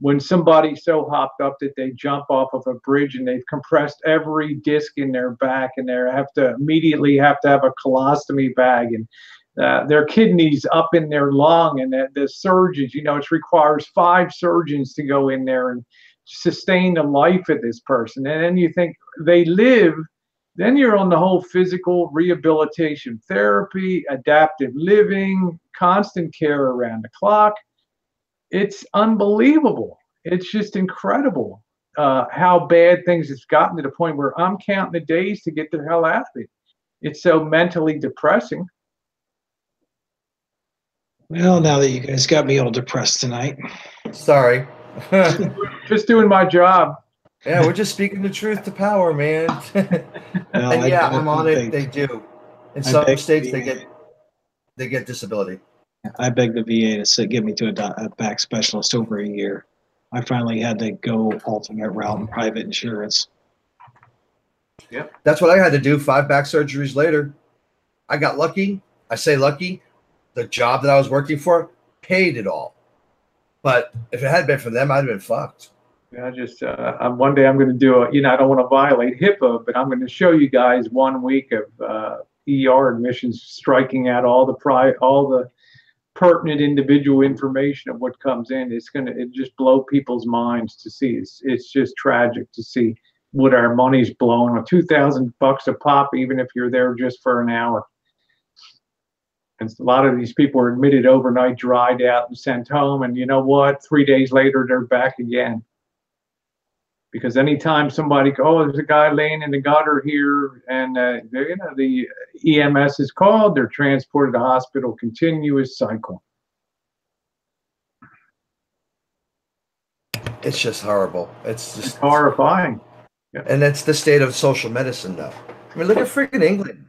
[SPEAKER 6] when somebody's so hopped up that they jump off of a bridge and they've compressed every disc in their back and they immediately have to have a colostomy bag, and their kidneys up in their lung, and the surgeons, it requires 5 surgeons to go in there and sustain the life of this person. And then you think they live. Then you're on the whole physical rehabilitation therapy, adaptive living, constant care around the clock. It's unbelievable. It's just incredible how bad things have gotten to the point where I'm counting the days to get the hell out of it. It's so mentally depressing.
[SPEAKER 2] Well, now that you guys got me all depressed tonight.
[SPEAKER 5] Sorry.
[SPEAKER 6] Just doing my job.
[SPEAKER 5] Yeah, we're just speaking the truth to power, man.
[SPEAKER 2] No,
[SPEAKER 5] and yeah, I'm on it. They do. In some states,
[SPEAKER 2] VA,
[SPEAKER 5] they get disability.
[SPEAKER 2] I begged the VA to give me to a back specialist over a year. I finally had to go alternate route in private insurance.
[SPEAKER 6] Yep.
[SPEAKER 5] That's what I had to do. 5 back surgeries later. I got lucky. I say lucky. The job that I was working for paid it all. But if it hadn't been for them, I'd have been fucked.
[SPEAKER 6] I just one day I'm going to do I don't want to violate HIPAA, but I'm going to show you guys 1 week of ER admissions, striking out all the pertinent individual information of what comes in. It just blow people's minds to see. It's just tragic to see what our money's blowing on. $2,000 a pop, even if you're there just for an hour. And a lot of these people are admitted overnight, dried out, and sent home. And you know what? 3 days later, they're back again. Because anytime somebody there's a guy laying in the gutter here, and the EMS is called, they're transported to hospital, continuous cycle.
[SPEAKER 5] It's just horrible. It's
[SPEAKER 6] horrifying.
[SPEAKER 5] Yeah. And that's the state of social medicine, though. I mean, look at freaking England.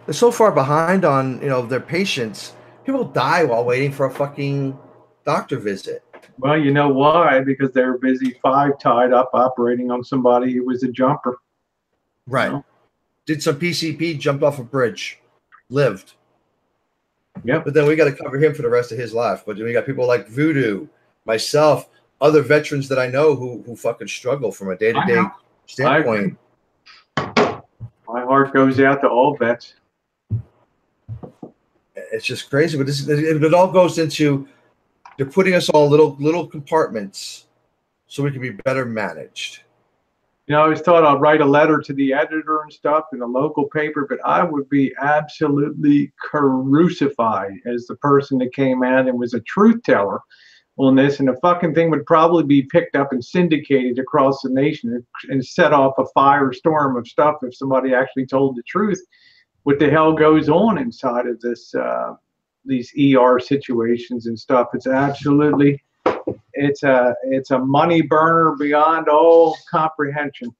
[SPEAKER 5] They're so far behind on their patients. People die while waiting for a fucking doctor visit.
[SPEAKER 6] Well, you know why? Because they were busy tied up operating on somebody who was a jumper.
[SPEAKER 5] Right. Did some PCP, jumped off a bridge, lived.
[SPEAKER 6] Yep.
[SPEAKER 5] But then we got to cover him for the rest of his life. But we got people like Voodoo, myself, other veterans that I know who fucking struggle from a day-to-day standpoint.
[SPEAKER 6] My heart goes out to all vets.
[SPEAKER 5] It's just crazy. But it all goes into... They're putting us all little compartments so we can be better managed.
[SPEAKER 6] I always thought I'd write a letter to the editor and stuff in a local paper, but I would be absolutely crucified as the person that came out and was a truth teller on this. And the fucking thing would probably be picked up and syndicated across the nation and set off a firestorm of stuff if somebody actually told the truth. What the hell goes on inside of this? These ER situations and stuff. It's absolutely, it's a money burner beyond all comprehension.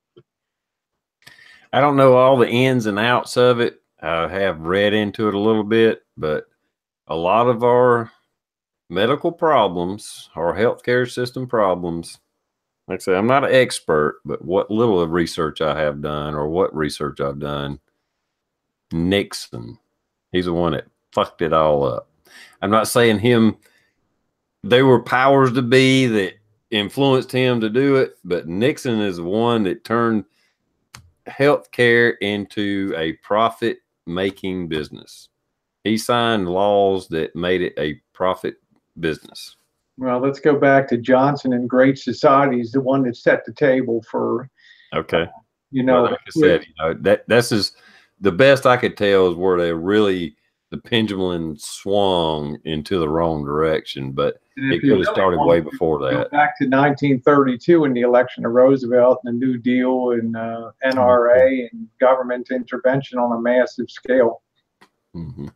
[SPEAKER 1] I don't know all the ins and outs of it. I have read into it a little bit, but a lot of our medical problems or healthcare system problems, like I said, I'm not an expert, but what little of research I have done or what research I've done, Nixon, he's the one that fucked it all up. I'm not saying there were powers to be that influenced him to do it, but Nixon is the one that turned healthcare into a profit-making business. He signed laws that made it a profit business.
[SPEAKER 6] Well, let's go back to Johnson and Great Society. He's the one that set the table for.
[SPEAKER 1] Okay.
[SPEAKER 6] Well,
[SPEAKER 1] like I said, that's is the best I could tell is where the pendulum swung into the wrong direction, but it could have started way before that.
[SPEAKER 6] Go back to 1932 in the election of Roosevelt and the New Deal and NRA and government intervention on a massive scale.
[SPEAKER 1] Mm-hmm.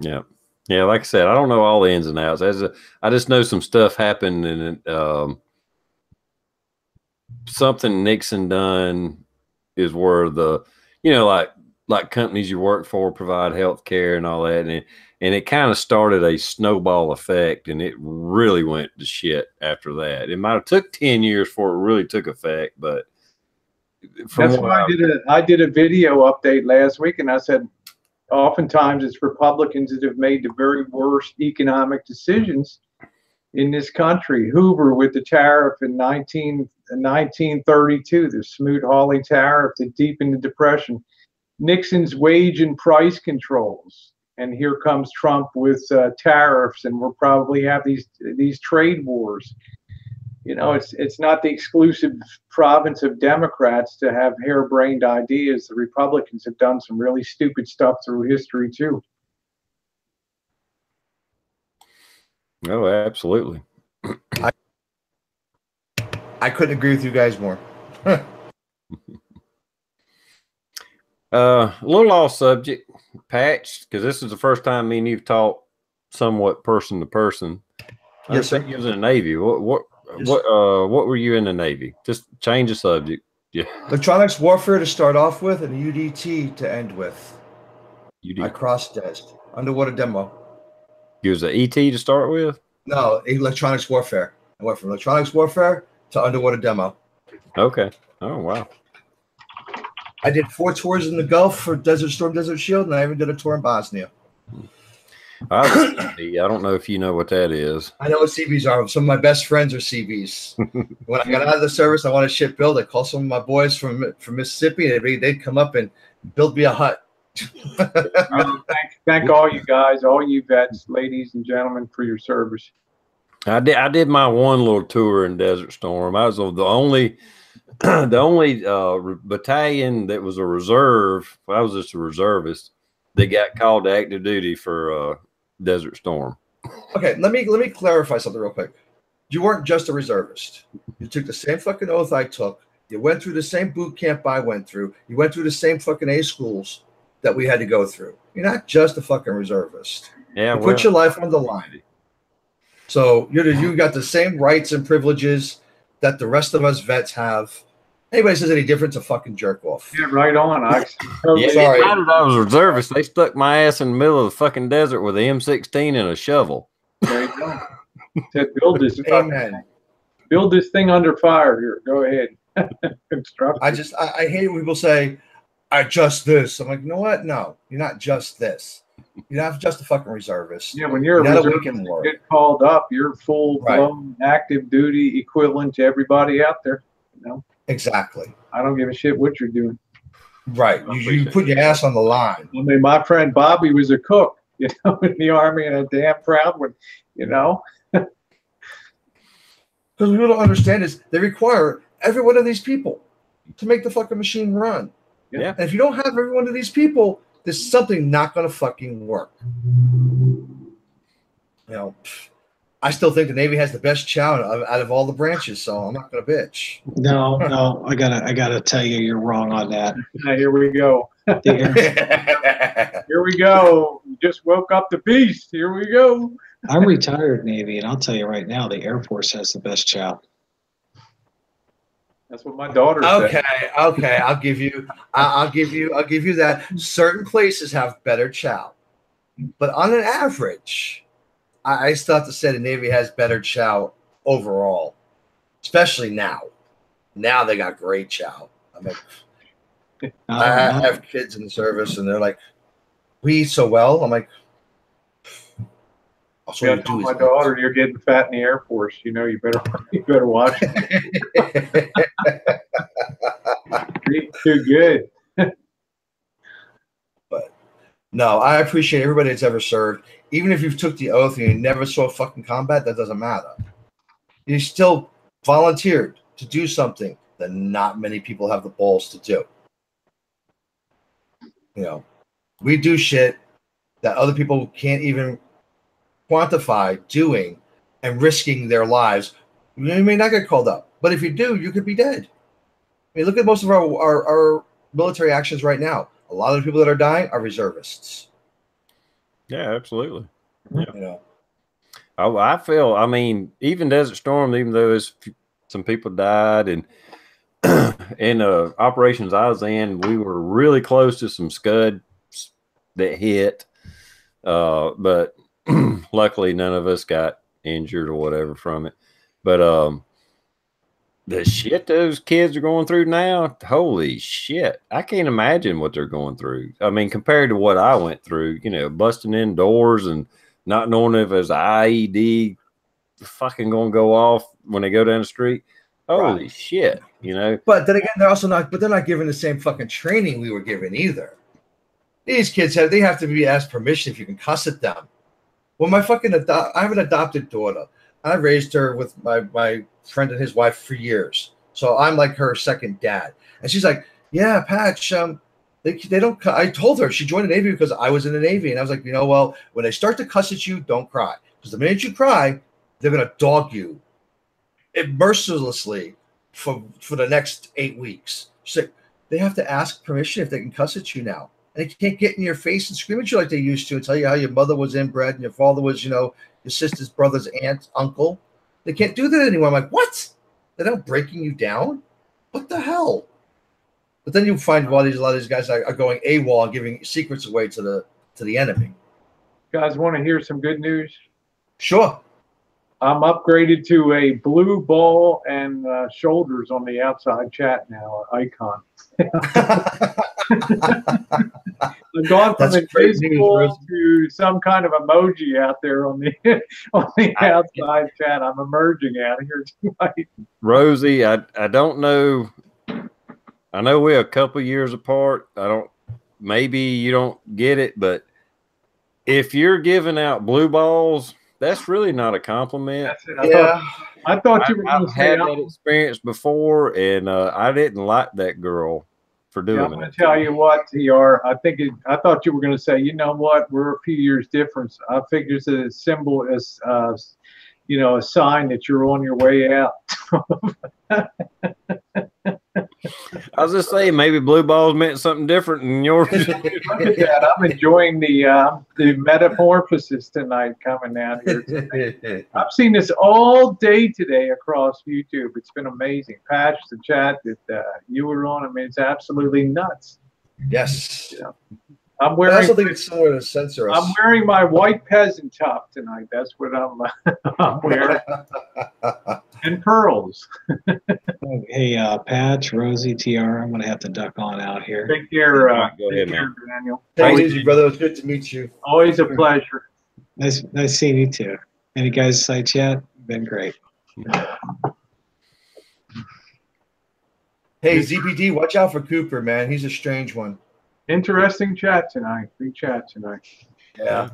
[SPEAKER 1] Yeah. Yeah, like I said, I don't know all the ins and outs. I just know some stuff happened, and something Nixon done is where like companies you work for provide health care and all that, and it kind of started a snowball effect, and it really went to shit after that. It might have took 10 years before it really took effect, but
[SPEAKER 6] that's why I did a video update last week, and I said, oftentimes it's Republicans that have made the very worst economic decisions in this country. Hoover with the tariff in 1932, the Smoot-Hawley tariff that deepened the Depression. Nixon's wage and price controls. And here comes Trump with tariffs, and we'll probably have these trade wars. You know, it's not the exclusive province of Democrats to have harebrained ideas. The Republicans have done some really stupid stuff through history too.
[SPEAKER 1] Oh, absolutely.
[SPEAKER 5] I couldn't agree with you guys more.
[SPEAKER 1] A little off subject, Patch, because this is the first time me and you've talked somewhat person to person.
[SPEAKER 5] Yes, sir.
[SPEAKER 1] You was in the Navy. What were you in the Navy? Just change the subject. Yeah.
[SPEAKER 5] Electronics warfare to start off with, and UDT to end with.
[SPEAKER 1] UDT.
[SPEAKER 5] I cross-desed. Underwater demo.
[SPEAKER 1] You was an ET to start with?
[SPEAKER 5] No, electronics warfare. I went from electronics warfare to underwater demo.
[SPEAKER 1] Okay. Oh, wow.
[SPEAKER 5] I did 4 tours in the Gulf for Desert Storm, Desert Shield, and I even did a tour in Bosnia.
[SPEAKER 1] I don't know if you know what that is.
[SPEAKER 5] I know what CVs are. Some of my best friends are CVs. When I got out of the service, I wanted ship build. I called some of my boys from Mississippi, and they'd come up and build me a hut.
[SPEAKER 6] Thank all you guys, all you vets, ladies and gentlemen, for your service.
[SPEAKER 1] I did my one little tour in Desert Storm. I was the only battalion that was a reserve. I was just a reservist that got called to active duty for Desert Storm.
[SPEAKER 5] Okay, let me clarify something real quick. You weren't just a reservist. You took the same fucking oath I took. You went through the same boot camp I went through. You went through the same fucking A schools that we had to go through. You're not just a fucking reservist.
[SPEAKER 1] Yeah,
[SPEAKER 5] put your life on the line. So you got the same rights and privileges that the rest of us vets have. Anybody says any different, a fucking jerk off.
[SPEAKER 6] Yeah, right on.
[SPEAKER 5] Sorry.
[SPEAKER 1] I was a reservist. They stuck my ass in the middle of the fucking desert with an M16 and a shovel.
[SPEAKER 6] There you go. Said, build this.
[SPEAKER 5] Amen.
[SPEAKER 6] Build this thing under fire here. Go ahead. Construct.
[SPEAKER 5] I hate when people say, "I just this." I'm like, you know what? No, you're not just this. You're not just a fucking reservist.
[SPEAKER 6] Yeah, when you're a reservist, you get called up, you're full-blown active duty equivalent to everybody out there. You know.
[SPEAKER 5] Exactly.
[SPEAKER 6] I don't give a shit what you're doing.
[SPEAKER 5] Right. You put your ass on the line.
[SPEAKER 6] I mean, my friend Bobby was a cook, you know, in the Army, and a damn proud one, you know.
[SPEAKER 5] Because what people don't understand is they require every one of these people to make the fucking machine run.
[SPEAKER 1] Yeah.
[SPEAKER 5] And if you don't have every one of these people, there's something not going to fucking work. You know, I still think the Navy has the best chow out of all the branches, so I'm not gonna bitch.
[SPEAKER 2] No, I gotta tell you, you're wrong on that.
[SPEAKER 6] Here we go. Here we go. You just woke up the beast. Here we go.
[SPEAKER 2] I'm retired Navy, and I'll tell you right now, the Air Force has the best chow.
[SPEAKER 6] That's what my daughter said.
[SPEAKER 5] Okay, I'll give you that. Certain places have better chow, but on an average, I still have to say the Navy has better chow overall, especially now. Now they got great chow. I mean, I have kids in the service, and they're like, "We eat so well." I'm like,
[SPEAKER 6] "Also, yeah, I told my daughter, you're getting fat in the Air Force. You know, you better watch it." Too good.
[SPEAKER 5] But no, I appreciate everybody that's ever served. Even if you've took the oath and you never saw fucking combat, that doesn't matter. You still volunteered to do something that not many people have the balls to do. You know, we do shit that other people can't even quantify doing and risking their lives. You may not get called up, but if you do, you could be dead. I mean, look at most of our military actions right now. A lot of the people that are dying are reservists.
[SPEAKER 1] Yeah, absolutely. Yeah.
[SPEAKER 5] You know,
[SPEAKER 1] I feel, I mean, even Desert Storm, even though some people died, and in operations I was in, we were really close to some scuds that hit, but luckily none of us got injured or whatever from it. But the shit those kids are going through now, holy shit, I can't imagine what they're going through. I mean, compared to what I went through, you know, busting in doors and not knowing if it's IED fucking gonna go off when they go down the street. Holy shit, you know.
[SPEAKER 5] But then again, they're also not. But they're not given the same fucking training we were given either. These kids have to be asked permission if you can cuss at them. Well, my fucking I have an adopted daughter. I raised her with my friend and his wife for years, so I'm like her second dad. And she's like, "Yeah, Patch, they don't." I told her she joined the Navy because I was in the Navy, and I was like, you know, well, when they start to cuss at you, don't cry, because the minute you cry, they're gonna dog you mercilessly for the next 8 weeks. She's like, they have to ask permission if they can cuss at you now. And they can't get in your face and scream at you like they used to and tell you how your mother was inbred and your father was, you know, your sister's brother's aunt, uncle. They can't do that anymore. I'm like, what? They're not breaking you down? What the hell? But then you find a lot of these guys are going AWOL and giving secrets away to the enemy.
[SPEAKER 6] You guys want to hear some good news?
[SPEAKER 5] Sure.
[SPEAKER 6] I'm upgraded to a blue ball and shoulders on the outside chat now icon. I've gone from invisible to some kind of emoji out there on the outside chat. I'm emerging out of here tonight.
[SPEAKER 1] Rosie, I don't know. I know we're a couple years apart. Maybe you don't get it, but if you're giving out blue balls, that's really not a compliment.
[SPEAKER 6] I thought you were going to say
[SPEAKER 1] I've had that experience before, and I didn't like that girl for doing it.
[SPEAKER 6] I'm going to tell you what, TR. I thought you were going to say, you know what, we're a few years difference. I figured it's a symbol, as you know, a sign that you're on your way out.
[SPEAKER 1] I was just saying, maybe blue balls meant something different than yours.
[SPEAKER 6] Look at that. I'm enjoying the metamorphosis tonight coming down here. I've seen this all day today across YouTube. It's been amazing. Patch, the chat that you were on, I mean, it's absolutely nuts.
[SPEAKER 5] Yes.
[SPEAKER 6] Yeah. I'm wearing.
[SPEAKER 5] I also think it's similar to Censor Us.
[SPEAKER 6] I'm wearing my white peasant top tonight. That's what I'm wearing. And pearls.
[SPEAKER 2] Hey, Patch, Rosie, TR, I'm going to have to duck on out here.
[SPEAKER 6] Take care,
[SPEAKER 1] Go ahead, man.
[SPEAKER 6] Daniel.
[SPEAKER 5] Take it easy, brother. It was good to meet you.
[SPEAKER 6] Always a pleasure.
[SPEAKER 2] Nice seeing you too. Any guys side chat? Been great.
[SPEAKER 5] Hey, ZBD, watch out for Cooper, man. He's a strange one.
[SPEAKER 6] Interesting chat tonight. Big chat tonight.
[SPEAKER 5] Yeah.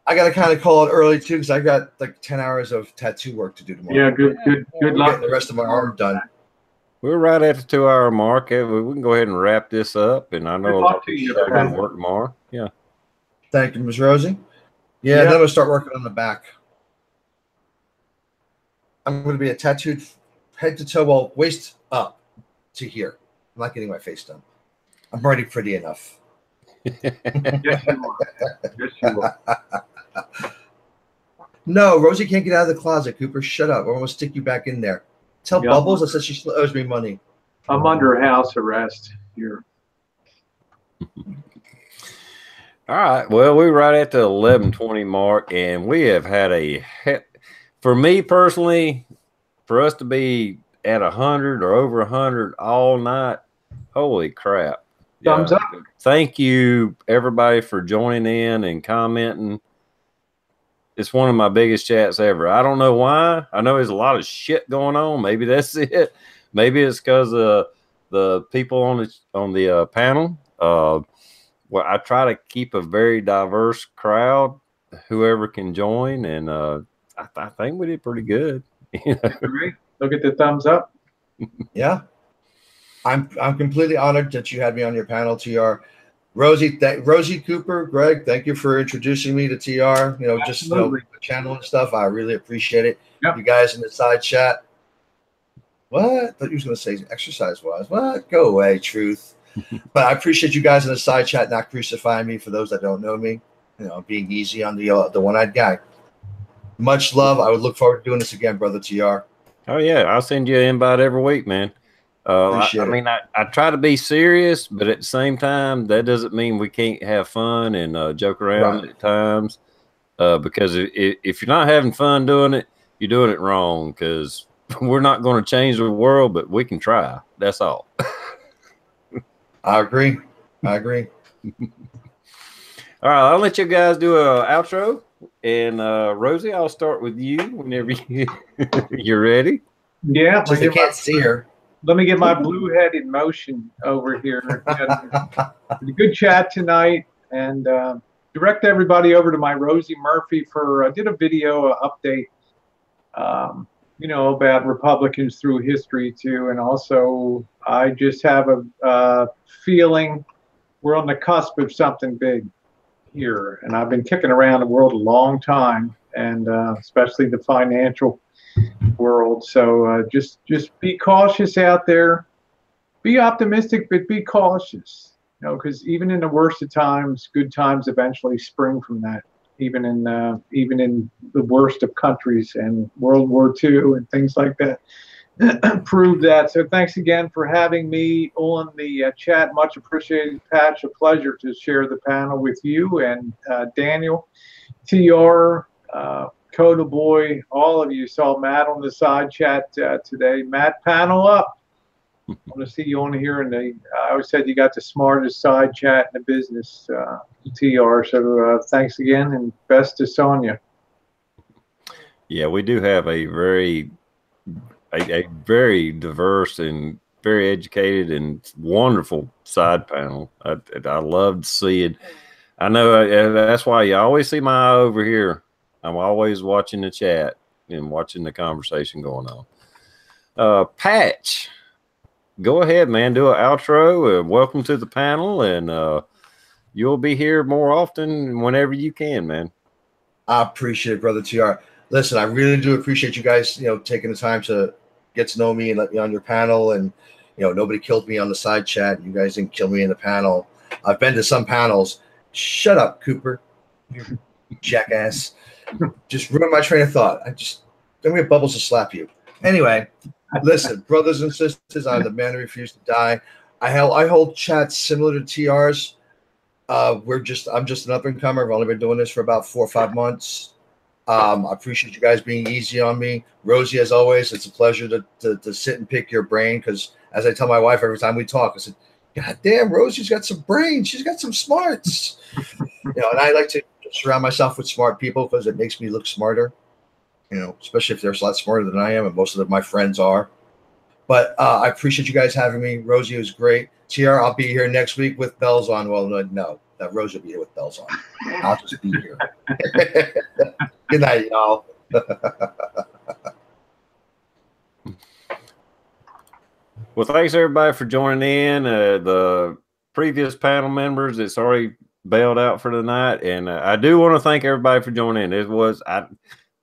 [SPEAKER 5] I got to kind of call it early, too, because I got like 10 hours of tattoo work to do tomorrow.
[SPEAKER 6] Yeah, good luck.
[SPEAKER 5] Getting the rest of my arm done.
[SPEAKER 1] We're right at the 2-hour mark. We can go ahead and wrap this up. And I know a lot of people are going to work tomorrow. Yeah.
[SPEAKER 5] Thank you, Ms. Rosie. Yeah, then we'll start working on the back. I'm going to be a tattooed head to toe, well, waist up to here. I'm not getting my face done. I'm already pretty enough.
[SPEAKER 6] Yes, you are. Yes, you are.
[SPEAKER 5] No, Rosie can't get out of the closet, Cooper. Shut up. Or I'm going to stick you back in there. Tell Bubbles I said she still owes me money.
[SPEAKER 6] I'm under house arrest here.
[SPEAKER 1] All right. Well, we're right at the 11:20 mark, and we have had for me personally, for us to be at 100 or over 100 all night, holy crap.
[SPEAKER 6] Thumbs up.
[SPEAKER 1] Thank you, everybody, for joining in and commenting. It's one of my biggest chats ever. I don't know why. I know there's a lot of shit going on. Maybe that's it. Maybe it's because the people on the panel. Well, I try to keep a very diverse crowd, whoever can join, and I think we did pretty good.
[SPEAKER 6] Great. Look at the thumbs up.
[SPEAKER 5] Yeah. I'm completely honored that you had me on your panel, TR. Rosie Cooper, Greg, thank you for introducing me to TR. You know, just the channel and stuff. I really appreciate it. Yep. You guys in the side chat. What? I thought you was going to say exercise-wise. What? Go away, truth. But I appreciate you guys in the side chat not crucifying me for those that don't know me. You know, being easy on the one-eyed guy. Much love. I would look forward to doing this again, brother TR.
[SPEAKER 1] Oh yeah, I'll send you an invite every week, man. I try to be serious, but at the same time, that doesn't mean we can't have fun and joke around at times. Because if you're not having fun doing it, you're doing it wrong. Because we're not going to change the world, but we can try. That's all.
[SPEAKER 5] I agree. All right,
[SPEAKER 1] I'll let you guys do an outro. And Rosie, I'll start with you whenever you're ready.
[SPEAKER 6] Yeah,
[SPEAKER 5] I can't see her.
[SPEAKER 6] Let me get my blue head in motion over here. A good chat tonight, and direct everybody over to my Rosie Murphy for I did a video update, you know, about Republicans through history too, and also I just have a feeling we're on the cusp of something big here, and I've been kicking around the world a long time, and especially the financial world. So just be cautious out there. Be optimistic, but be cautious. You know, because even in the worst of times, good times eventually spring from that. Even in the worst of countries, and World War II and things like that prove that. So thanks again for having me on the chat. Much appreciated, Patch. A pleasure to share the panel with you and Daniel, TR, Coda Boy, all of you. Saw Matt on the side chat today. Matt, panel up. I want to see you on here. And I always said you got the smartest side chat in the business, TR. So thanks again, and best to Sonia.
[SPEAKER 1] Yeah, we do have a very diverse and very educated and wonderful side panel. I love to see it. I know that's why you always see my eye over here. I'm always watching the chat and watching the conversation going on. Patch, go ahead, man. Do an outro. Welcome to the panel, and you'll be here more often whenever you can, man.
[SPEAKER 5] I appreciate it, brother TR. Listen, I really do appreciate you guys, you know, taking the time to get to know me and let me on your panel. And, you know, nobody killed me on the side chat. You guys didn't kill me in the panel. I've been to some panels. Shut up, Cooper. You jackass. Just ruined my train of thought. Don't get Bubbles to slap you. Anyway, listen, brothers and sisters, I'm the man who refused to die. I hold chats similar to TR's. I'm just an up and comer. I've only been doing this for about 4 or 5 months. I appreciate you guys being easy on me. Rosie, as always, it's a pleasure to sit and pick your brain, because as I tell my wife every time we talk, I said, God damn, Rosie's got some brains. She's got some smarts. You know, and I like to surround myself with smart people because it makes me look smarter, you know, especially if they're a lot smarter than I am, and most of my friends are. But I appreciate you guys having me. Rosie was great. TR, I'll be here next week with bells on. Well, no, Rosie will be here with bells on. I'll just be here. Good night, y'all.
[SPEAKER 1] Well, thanks everybody for joining in. The previous panel members, it's already bailed out for tonight, and I do want to thank everybody for joining in. It was, like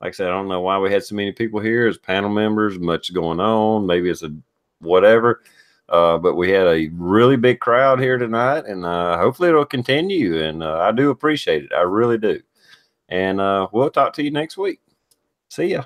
[SPEAKER 1] I said, I don't know why we had so many people here as panel members. Much going on. Maybe it's a whatever, but we had a really big crowd here tonight, and hopefully it'll continue. And I do appreciate it. I really do. And we'll talk to you next week. See ya.